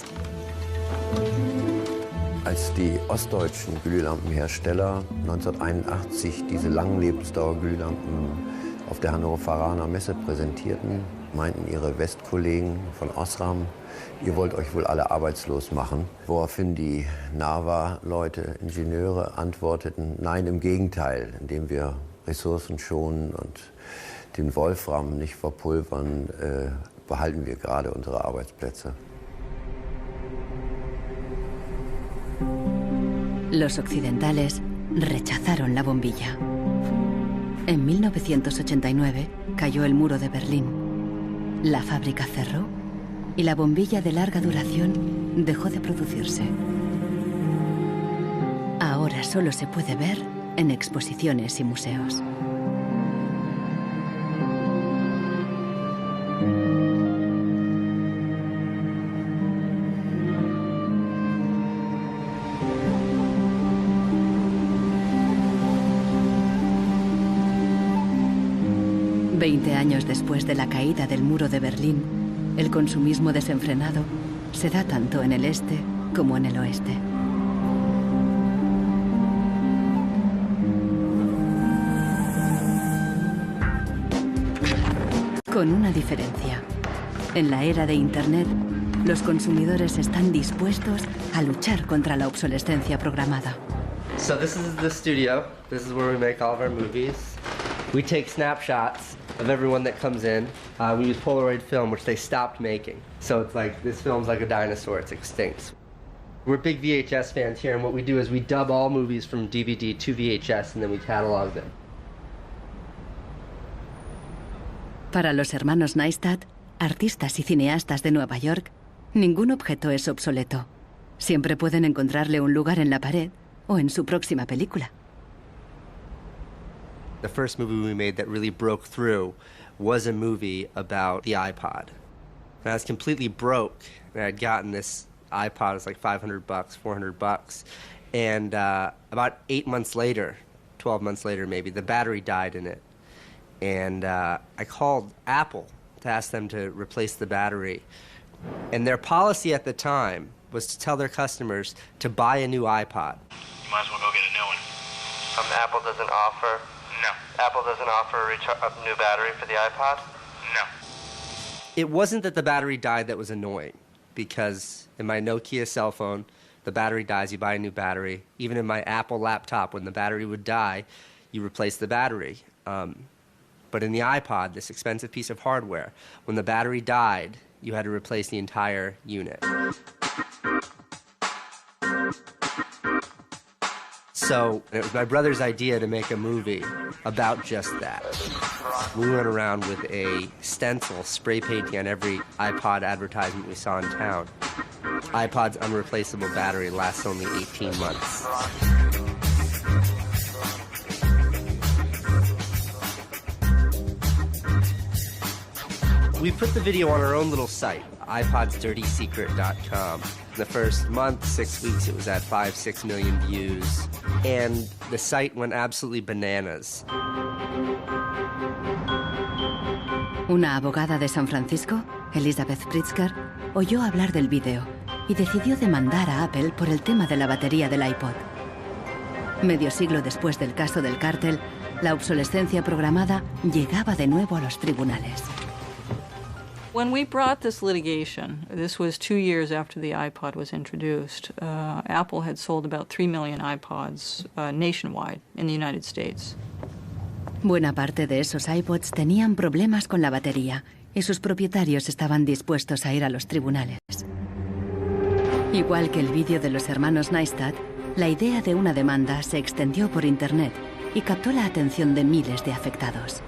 Als die ostdeutschen Glühlampenhersteller 1981 diese Langlebensdauerglühlampen auf der Hannoveraner Messe präsentierten, meinten ihre Westkollegen von Osram, ihr wollt euch wohl alle arbeitslos machen. Woraufhin die NAVA-Leute, Ingenieure, antworteten, nein, im Gegenteil, indem wir Ressourcen schonen und den Wolfram nicht verpulvern, behalten wir gerade unsere Arbeitsplätze. Los occidentales rechazaron la bombilla. En 1989 cayó el muro de Berlín. La fábrica cerró y la bombilla de larga duración dejó de producirse. Ahora solo se puede ver en exposiciones y museos. Veinte años después de la caída del muro de Berlín, el consumismo desenfrenado se da tanto en el este como en el oeste. Con una diferencia. En la era de Internet, los consumidores están dispuestos a luchar contra la obsolescencia programada. So this is the studio. This is where we make all of our movies. We take snapshots of everyone that comes in. We use Polaroid film, which they stopped making. So it's like, this film's like a dinosaur, it's extinct. We're big VHS fans here, and what we do is we dub all movies from DVD to VHS, and then we catalog them. Para los hermanos Neistat, artistas y cineastas de Nueva York, ningún objeto es obsoleto. Siempre pueden encontrarle un lugar en la pared o en su próxima película. The first movie we made that really broke through was a movie about the iPod. And I was completely broke, and I had gotten this iPod, it was like $500, $400, and about 8 months later, 12 months later maybe, the battery died in it. And I called Apple to ask them to replace the battery. And their policy at the time was to tell their customers to buy a new iPod. You might as well go get a new one. Apple doesn't offer? No. Apple doesn't offer a new battery for the iPod? No. It wasn't that the battery died that was annoying, because in my Nokia cell phone, the battery dies, you buy a new battery. Even in my Apple laptop, when the battery would die, you replace the battery. But in the iPod, this expensive piece of hardware, when the battery died, you had to replace the entire unit. So it was my brother's idea to make a movie about just that. We went around with a stencil spray painting on every iPod advertisement we saw in town. iPod's unreplaceable battery lasts only 18 months. We put the video on our own little site, iPodsDirtySecret.com. The first month, 6 weeks, it was at 5-6 million views. And the site went absolutely bananas. Una abogada de San Francisco, Elizabeth Pritzker, oyó hablar del vídeo y decidió demandar a Apple por el tema de la batería del iPod. Medio siglo después del caso del cártel, la obsolescencia programada llegaba de nuevo a los tribunales. When we brought this litigation, this was 2 years after the iPod was introduced, Apple had sold about 3 million iPods nationwide in the United States. Buena parte de esos iPods tenían problemas con la batería y sus propietarios estaban dispuestos a ir a los tribunales. Igual que el vídeo de los hermanos Neistat, la idea de una demanda se extendió por Internet y captó la atención de miles de afectados.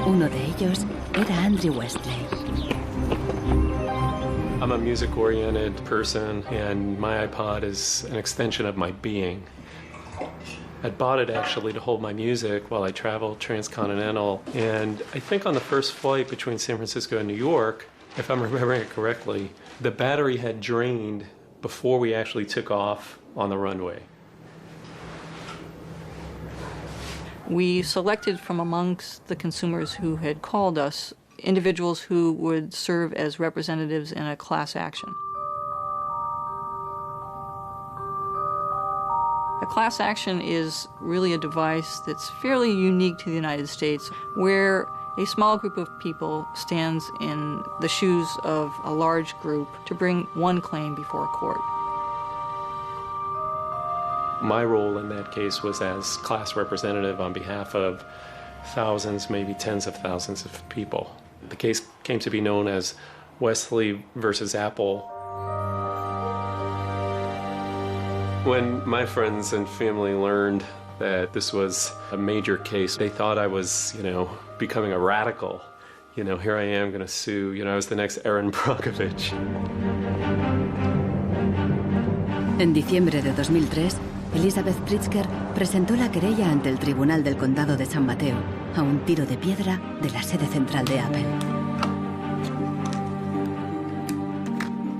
Uno de ellos era Andrew Westley. I'm a music-oriented person, and my iPod is an extension of my being. I bought it actually to hold my music while I traveled transcontinental, and I think on the first flight between San Francisco and New York, if I'm remembering it correctly, the battery had drained before we actually took off on the runway. We selected from amongst the consumers who had called us individuals who would serve as representatives in a class action. A class action is really a device that's fairly unique to the United States, where a small group of people stands in the shoes of a large group to bring one claim before a court. My role in that case was as class representative on behalf of thousands, maybe tens of thousands of people. The case came to be known as Wesley versus Apple. When my friends and family learned that this was a major case, they thought I was, becoming a radical. Here I am going to sue. I was the next Aaron Brockovich. En diciembre de 2003, Elizabeth Pritzker presentó la querella ante el Tribunal del Condado de San Mateo, a un tiro de piedra de la sede central de Apple.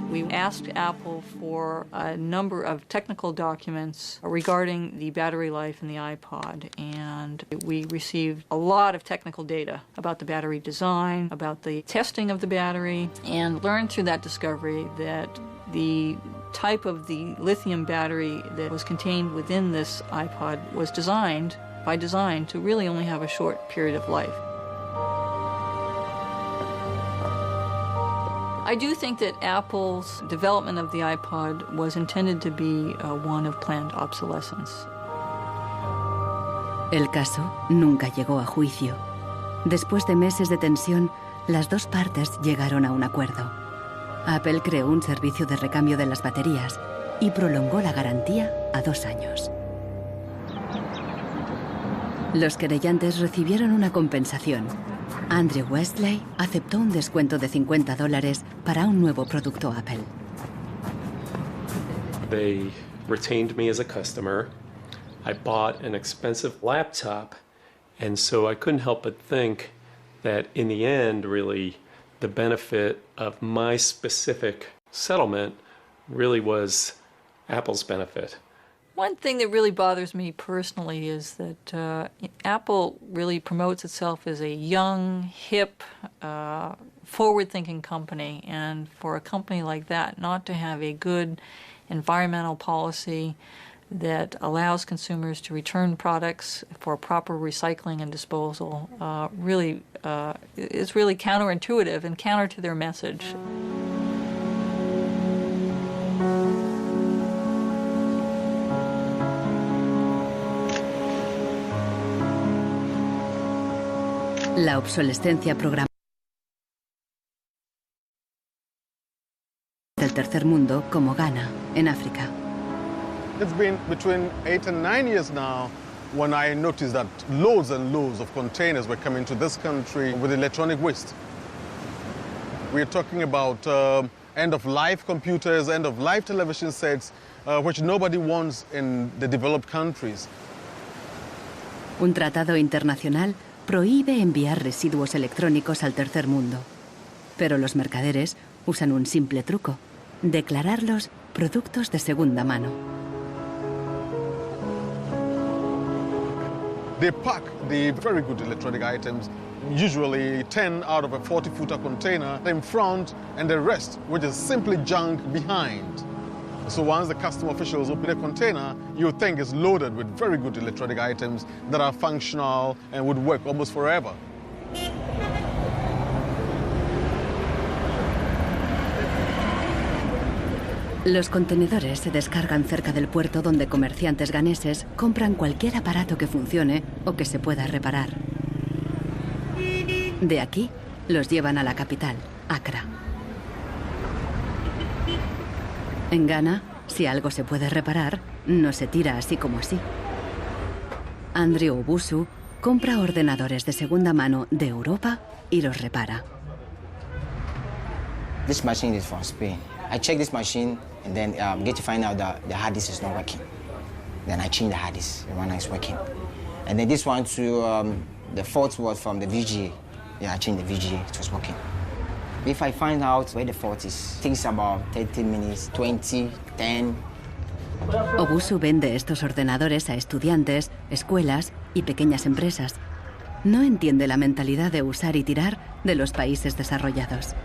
We asked Apple for a number of technical documents regarding the battery life in the iPod, and we received a lot of technical data about the battery design, about the testing of the battery, and learned through that discovery that the type of the lithium battery that was contained within this iPod was designed, by design, to really only have a short period of life. I do think that Apple's development of the iPod was intended to be one of planned obsolescence. El caso nunca llegó a juicio. Después de meses de tensión, las dos partes llegaron a un acuerdo. Apple creó un servicio de recambio de las baterías y prolongó la garantía a 2 años. Los querellantes recibieron una compensación. Andrew Westley aceptó un descuento de $50 para un nuevo producto Apple. They retained me as a customer. I bought an expensive laptop, and so I couldn't help but think that in the end, really, the benefit of my specific settlement really was Apple's benefit. One thing that really bothers me personally is that Apple really promotes itself as a young, hip, forward-thinking company, and for a company like that not to have a good environmental policy that allows consumers to return products for proper recycling and disposal really is really counterintuitive and counter to their message. La obsolescencia programada del tercer mundo como Ghana, en África. It's been between 8 and 9 years now when I noticed that loads and loads of containers were coming to this country with electronic waste. We're talking about end-of-life computers, end-of-life television sets, which nobody wants in the developed countries. Un tratado internacional prohíbe enviar residuos electrónicos al tercer mundo. Pero los mercaderes usan un simple truco: declararlos productos de segunda mano. They pack the very good electronic items, usually 10 out of a 40-footer container, in front, and the rest, which is simply junk, behind. So once the custom officials open a container, you think it's loaded with very good electronic items that are functional and would work almost forever. Los contenedores se descargan cerca del puerto donde comerciantes ganeses compran cualquier aparato que funcione o que se pueda reparar. De aquí, los llevan a la capital, Accra. En Ghana, si algo se puede reparar, no se tira así como así. Andrew Obusu compra ordenadores de segunda mano de Europa y los repara. This machine is from Spain. I check this machine and then get to find out that the hard disk is not working. Then I change the hard disk, the one is working. And then this one too, the fault was from the VGA. Yeah, I changed the VGA, it was working. If I find out where the fault is, it takes about 30 minutes, 20, 10. Obusu vende estos ordenadores a estudiantes, escuelas y pequeñas empresas. No entiende la mentalidad de usar y tirar de los países desarrollados.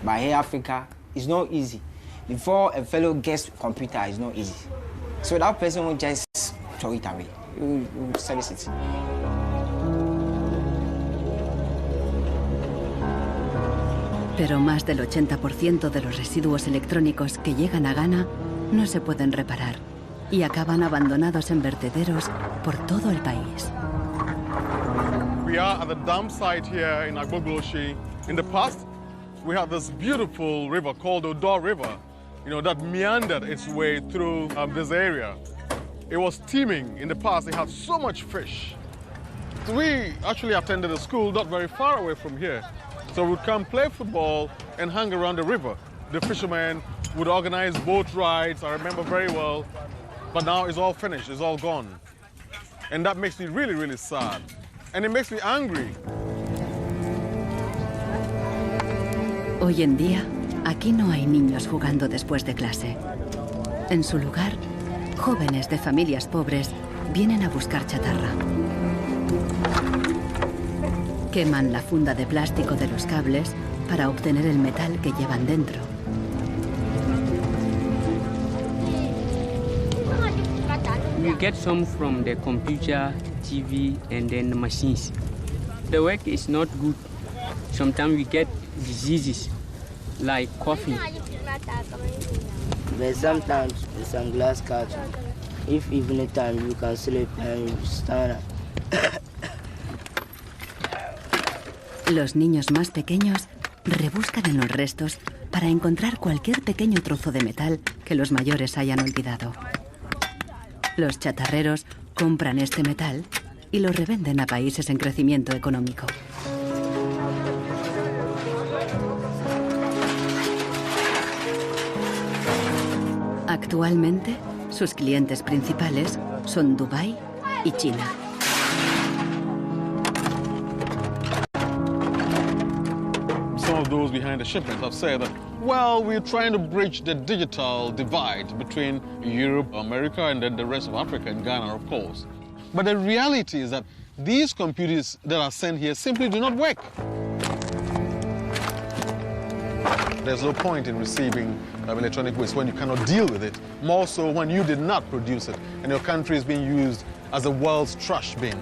But here Africa, it's not easy. Before a fellow gets computer, it's not easy. So that person will just throw it away. You service it. Pero más del 80% de los residuos electrónicos que llegan a Ghana no se pueden reparar y acaban abandonados en vertederos por todo el país. We are at the dump site here in Agbogloshi. In the past, we had this beautiful river called Odo River, that meandered its way through this area. It was teeming in the past. It had so much fish. So we actually attended a school not very far away from here. So we'd come play football and hang around the river. The fishermen would organize boat rides, I remember very well. But now it's all finished, it's all gone. And that makes me really, really sad. And it makes me angry. Hoy en día, aquí no hay niños jugando después de clase. En su lugar, jóvenes de familias pobres vienen a buscar chatarra. Queman la funda de plástico de los cables para obtener el metal que llevan dentro. We get some from the computer, TV, and then the machines. The work is not good. Sometimes we get diseases like coughing. But sometimes with some glass carton, if evening time you can sleep and you stand up. Los niños más pequeños rebuscan en los restos para encontrar cualquier pequeño trozo de metal que los mayores hayan olvidado. Los chatarreros compran este metal y lo revenden a países en crecimiento económico. Actualmente, sus clientes principales son Dubái y China. Some of those behind the shipment have said that, well, we're trying to bridge the digital divide between Europe, America, and then the rest of Africa and Ghana, of course. But the reality is that these computers that are sent here simply do not work. There's no point in receiving electronic waste when you cannot deal with it, more so when you did not produce it and your country is being used as the world's trash bin.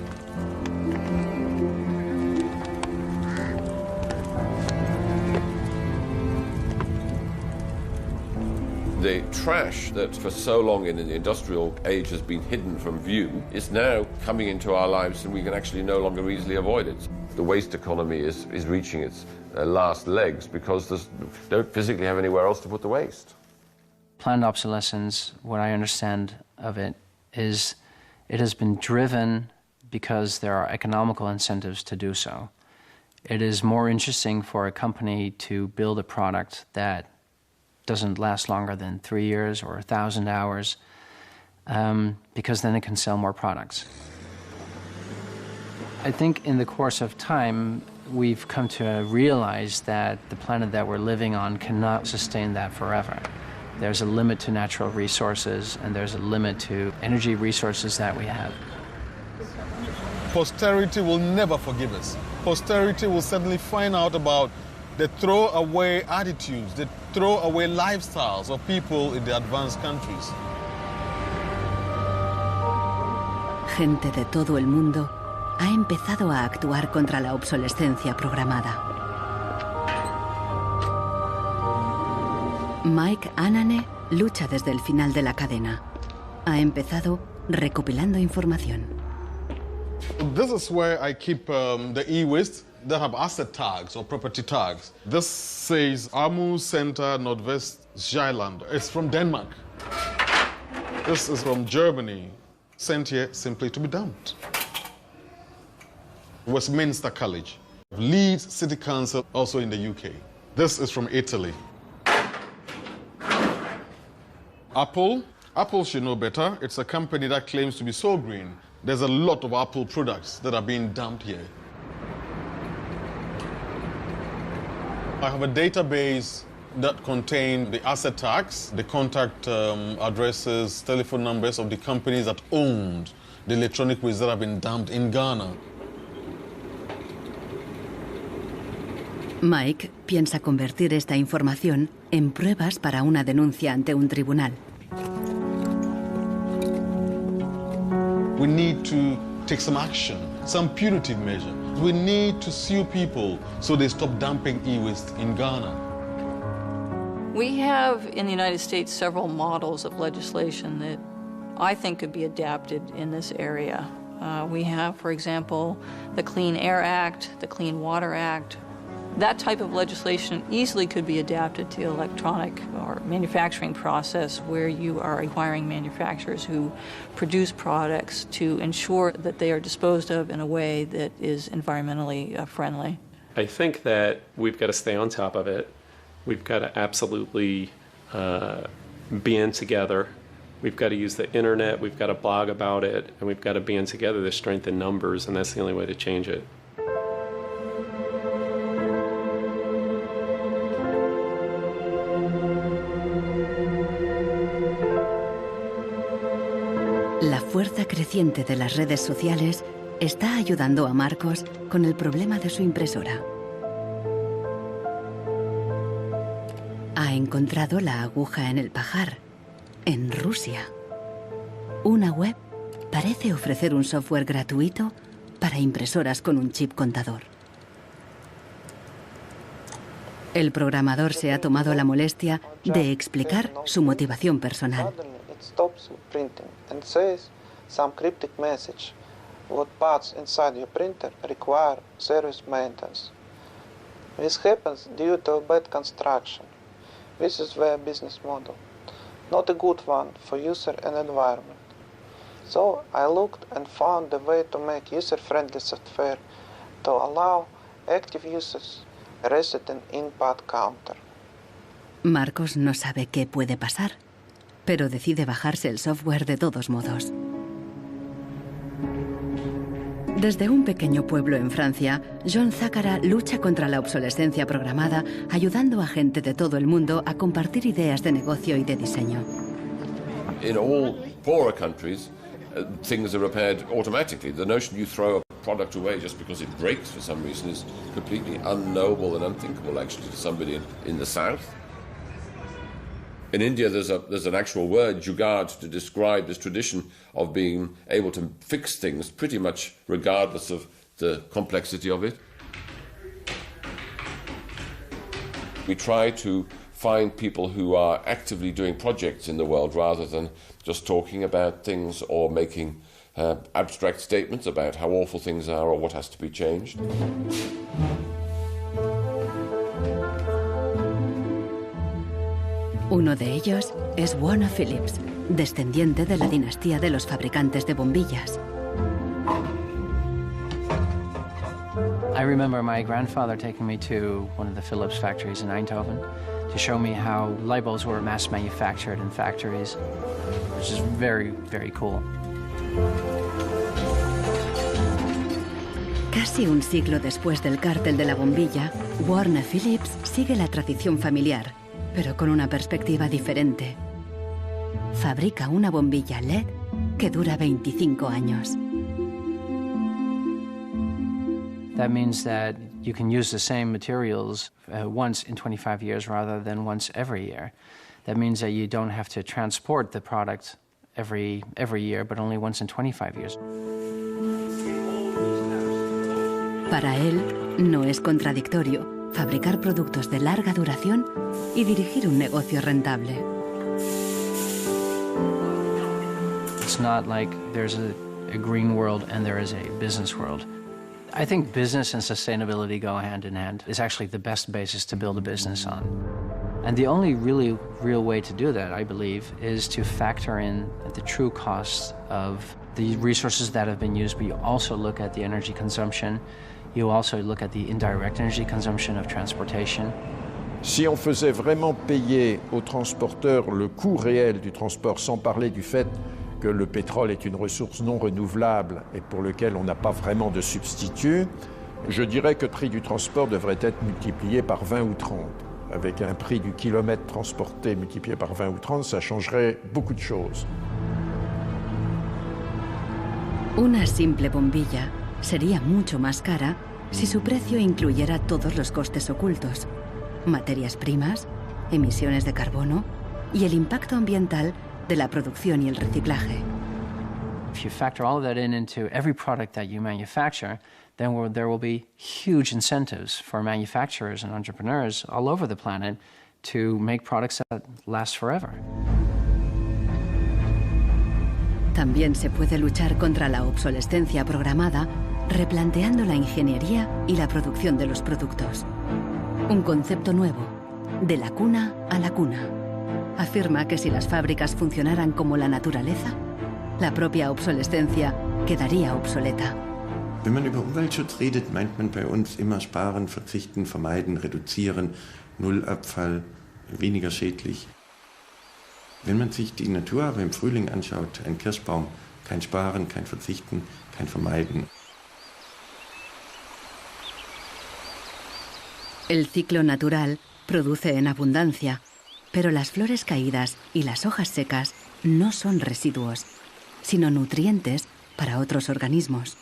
The trash that for so long in the industrial age has been hidden from view is now coming into our lives and we can actually no longer easily avoid it. The waste economy is reaching its last legs because they don't physically have anywhere else to put the waste. planned obsolescence, what I understand of it, is it has been driven because there are economical incentives to do so. It is more interesting for a company to build a product that doesn't last longer than 3 years or 1,000 hours, because then it can sell more products. I think in the course of time, we've come to realize that the planet that we're living on cannot sustain that forever. There's a limit to natural resources, and there's a limit to energy resources that we have. Posterity will never forgive us. Posterity will suddenly find out about the throwaway attitudes, the throwaway lifestyles of people in the advanced countries. Gente de todo el mundo ha empezado a actuar contra la obsolescencia programada. Mike Anane lucha desde el final de la cadena. Ha empezado recopilando información. This is where I keep the e-waste that have asset tags or property tags. This says Amu Center Nordvest Zeeland. It's from Denmark. This is from Germany, sent here simply to be dumped. Westminster College, Leeds City Council, also in the UK. This is from Italy. Apple should know better. It's a company that claims to be so green. There's a lot of Apple products that are being dumped here. I have a database that contains the asset tags, the contact addresses, telephone numbers of the companies that owned the electronic waste that have been dumped in Ghana. Mike piensa convertir esta información en pruebas para una denuncia ante un tribunal. We need to take some action, some punitive measure. We need to sue people so they stop dumping e-waste in Ghana. We have in the United States several models of legislation that I think could be adapted in this area. We have, for example, the Clean Air Act, the Clean Water Act. That type of legislation easily could be adapted to electronic or manufacturing process where you are requiring manufacturers who produce products to ensure that they are disposed of in a way that is environmentally friendly. I think that we've got to stay on top of it. We've got to absolutely band together. We've got to use the internet, we've got to blog about it, and we've got to band together the strength in numbers, and that's the only way to change it. La fuerza creciente de las redes sociales está ayudando a Marcos con el problema de su impresora. Ha encontrado la aguja en el pajar, en Rusia. Una web parece ofrecer un software gratuito para impresoras con un chip contador. El programador se ha tomado la molestia de explicar su motivación personal. Stops printing and says some cryptic message. What parts inside your printer require service maintenance. This happens due to a bad construction. This is their business model. Not a good one for user and environment. So I looked and found a way to make user-friendly software to allow active users reset an input counter. Marcos no sabe qué puede pasar, pero decide bajarse el software de todos modos. Desde un pequeño pueblo en Francia, John Zácara lucha contra la obsolescencia programada, ayudando a gente de todo el mundo a compartir ideas de negocio y de diseño. In all poorer countries, things are repaired automatically. The notion you throw a product away just because it breaks for some reason is completely unknowable and unthinkable, actually, to somebody in the south. In India, there's an actual word, jugaad, to describe this tradition of being able to fix things pretty much regardless of the complexity of it. We try to find people who are actively doing projects in the world rather than just talking about things or making abstract statements about how awful things are or what has to be changed. Uno de ellos es Warner Phillips, descendiente de la dinastía de los fabricantes de bombillas. I remember my grandfather taking me to one of the Philips factories in Eindhoven to show me how light bulbs were mass manufactured in factories, which is very, very cool. Casi un siglo después del cártel de la bombilla, Warner Phillips sigue la tradición familiar, pero con una perspectiva diferente. Fabrica una bombilla LED que dura 25 años. That means that you can use the same materials once in 25 years rather than once every year. That means that you don't have to transport the product every year, but only once in 25 years. Para él, no es contradictorio fabricar productos de larga duración y dirigir un negocio rentable. It's not like there's a green world and there is a business world. I think business and sustainability go hand in hand. It's actually the best basis to build a business on. And the only really real way to do that, I believe, is to factor in the true costs of the resources that have been used, but you also look at the energy consumption. You also look at the indirect energy consumption of transportation. Si on faisait vraiment payer aux transporteurs le coût réel du transport, sans parler du fait que le pétrole est une ressource non renouvelable et pour lequel on n'a pas vraiment de substitut, je dirais que le prix du transport devrait être multiplié par 20 ou 30. Avec un prix du kilomètre transporté multiplié par 20 ou 30, ça changerait beaucoup de choses. Una simple bombilla sería mucho más cara si su precio incluyera todos los costes ocultos, materias primas, emisiones de carbono y el impacto ambiental de la producción y el reciclaje. If you factor all of that into every product that you manufacture, then there will be huge incentives for manufacturers and entrepreneurs all over the planet to make products that last forever. También se puede luchar contra la obsolescencia programada replanteando la ingeniería y la producción de los productos. Un concepto nuevo, de la cuna a la cuna. Afirma que si las fábricas funcionaran como la naturaleza, la propia obsolescencia quedaría obsoleta. Wenn man über Umweltschutz redet, meint man bei uns immer sparen, verzichten, vermeiden, reduzieren, Nullabfall, weniger schädlich. Wenn man sich die Natur aber im Frühling anschaut, ein Kirschbaum, kein Sparen, kein Verzichten, kein Vermeiden. El ciclo natural produce en abundancia, pero las flores caídas y las hojas secas no son residuos, sino nutrientes para otros organismos.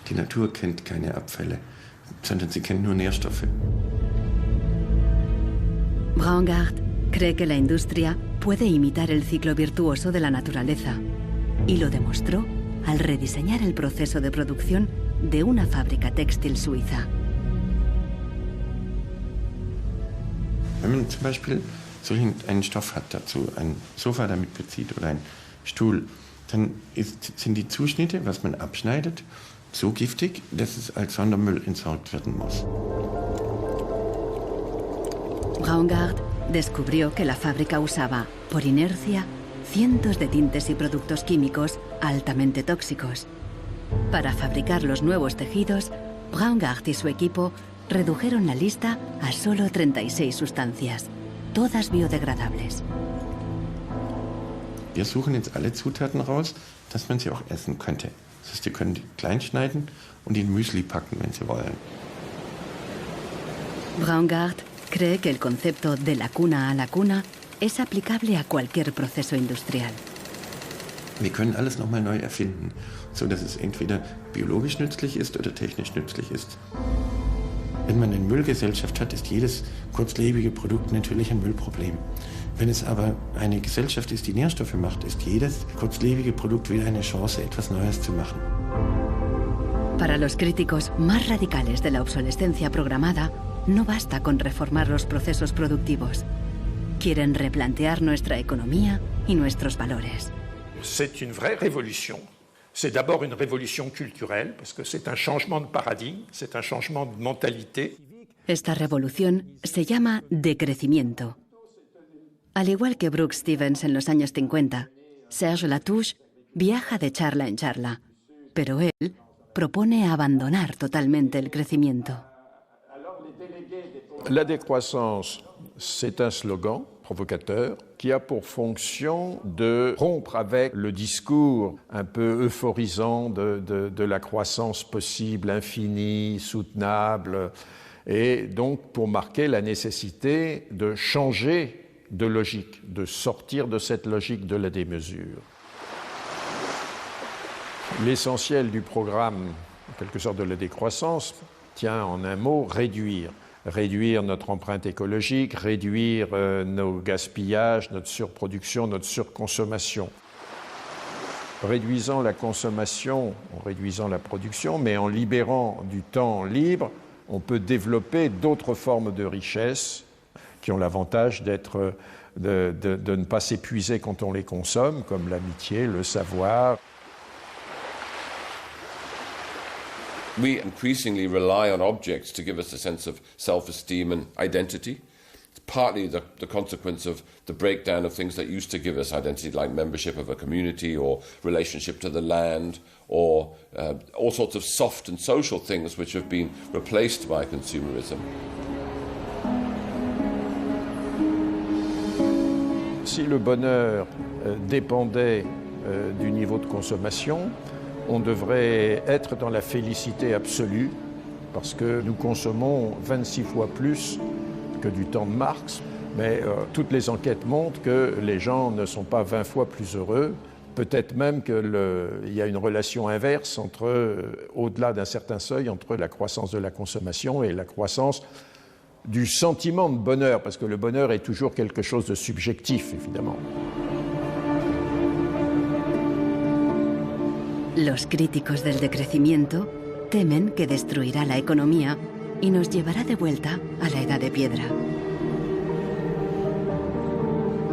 Die Natur kennt keine Abfälle, sondern sie kennt nur Nährstoffe. Braungart cree que la industria puede imitar el ciclo virtuoso de la naturaleza y lo demostró al rediseñar el proceso de producción de una fábrica textil suiza. Wenn man zum Beispiel einen Stoff hat, dazu ein Sofa damit bezieht oder einen Stuhl, dann sind die Zuschnitte, was man abschneidet, so giftig, dass es als Sondermüll entsorgt werden muss. Braungart descubrió que la fábrica usaba, por inercia, cientos de tintes y productos químicos altamente tóxicos. Para fabricar los nuevos tejidos, Braungart y su equipo redujeron la lista a solo 36 sustancias, todas biodegradables. Wir suchen jetzt alle Zutaten raus, dass man sie auch essen könnte. Das heißt, Sie können die klein schneiden und in Müsli packen, wenn Sie wollen. Braungart cree que el concepto de la cuna a la cuna es aplicable a cualquier proceso industrial. Wir können alles nochmal neu erfinden, so dass es entweder biologisch nützlich ist oder technisch nützlich ist. Wenn man eine Müllgesellschaft hat, ist jedes kurzlebige Produkt natürlich ein Müllproblem. Wenn es aber eine Gesellschaft ist, die Nährstoffe macht, ist jedes kurzlebige Produkt wieder eine Chance, etwas Neues zu machen. Para los críticos más radicales de la obsolescencia programada, no basta con reformar los procesos productivos. Quieren replantear nuestra economía y nuestros valores. C'est une vraie révolution. C'est d'abord une révolution culturelle, parce que c'est un changement de paradigme, c'est un changement de mentalité. Esta revolución se llama decrecimiento. Al igual que Brooks Stevens en los años 50, Serge Latouche viaja de charla en charla, pero él propone abandonar totalmente el crecimiento. La décroissance, c'est un slogan provocateur qui a pour fonction de rompre avec le discours un peu euphorisant de la croissance possible, infinie, soutenable, et donc pour marquer la nécessité de changer de logique, de sortir de cette logique de la démesure. L'essentiel du programme, en quelque sorte de la décroissance, tient en un mot réduire. Réduire notre empreinte écologique, réduire nos gaspillages, notre surproduction, notre surconsommation. Réduisant la consommation, en réduisant la production, mais en libérant du temps libre, on peut développer d'autres formes de richesse qui ont l'avantage de ne pas s'épuiser quand on les consomme, comme l'amitié, le savoir. We increasingly rely on objects to give us a sense of self-esteem and identity. It's partly the consequence of the breakdown of things that used to give us identity, like membership of a community or relationship to the land, or all sorts of soft and social things which have been replaced by consumerism. Si le bonheur dépendait du niveau de consommation, on devrait être dans la félicité absolue, parce que nous consommons 26 fois plus que du temps de Marx, mais toutes les enquêtes montrent que les gens ne sont pas 20 fois plus heureux, peut-être même qu'il y a une relation inverse au-delà d'un certain seuil, entre la croissance de la consommation et la croissance du sentiment de bonheur, parce que le bonheur est toujours quelque chose de subjectif, évidemment. Los críticos del decrecimiento temen que destruirá la economía y nos llevará de vuelta a la edad de piedra.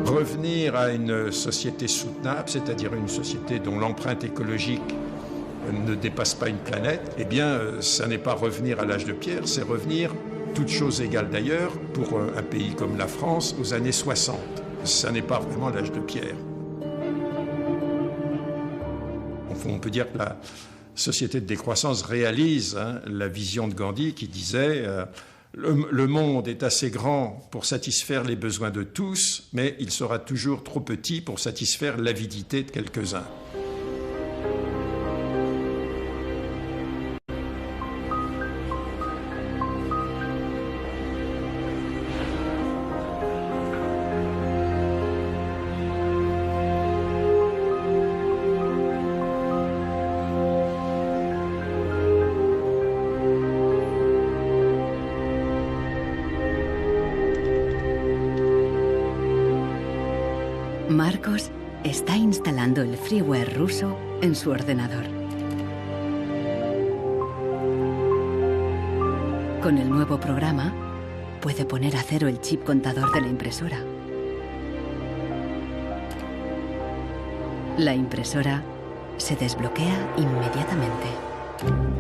Revenir à une société soutenable, c'est-à-dire une société dont l'empreinte écologique ne dépasse pas une planète, eh bien, ça n'est pas revenir à l'âge de pierre, c'est revenir, toutes choses égales d'ailleurs, pour un pays comme la France, aux années 60. Ça n'est pas vraiment l'âge de pierre. On peut dire que la société de décroissance réalise la vision de Gandhi qui disait le monde est assez grand pour satisfaire les besoins de tous, mais il sera toujours trop petit pour satisfaire l'avidité de quelques-uns. Marcos está instalando el freeware ruso en su ordenador. Con el nuevo programa, puede poner a cero el chip contador de la impresora. La impresora se desbloquea inmediatamente.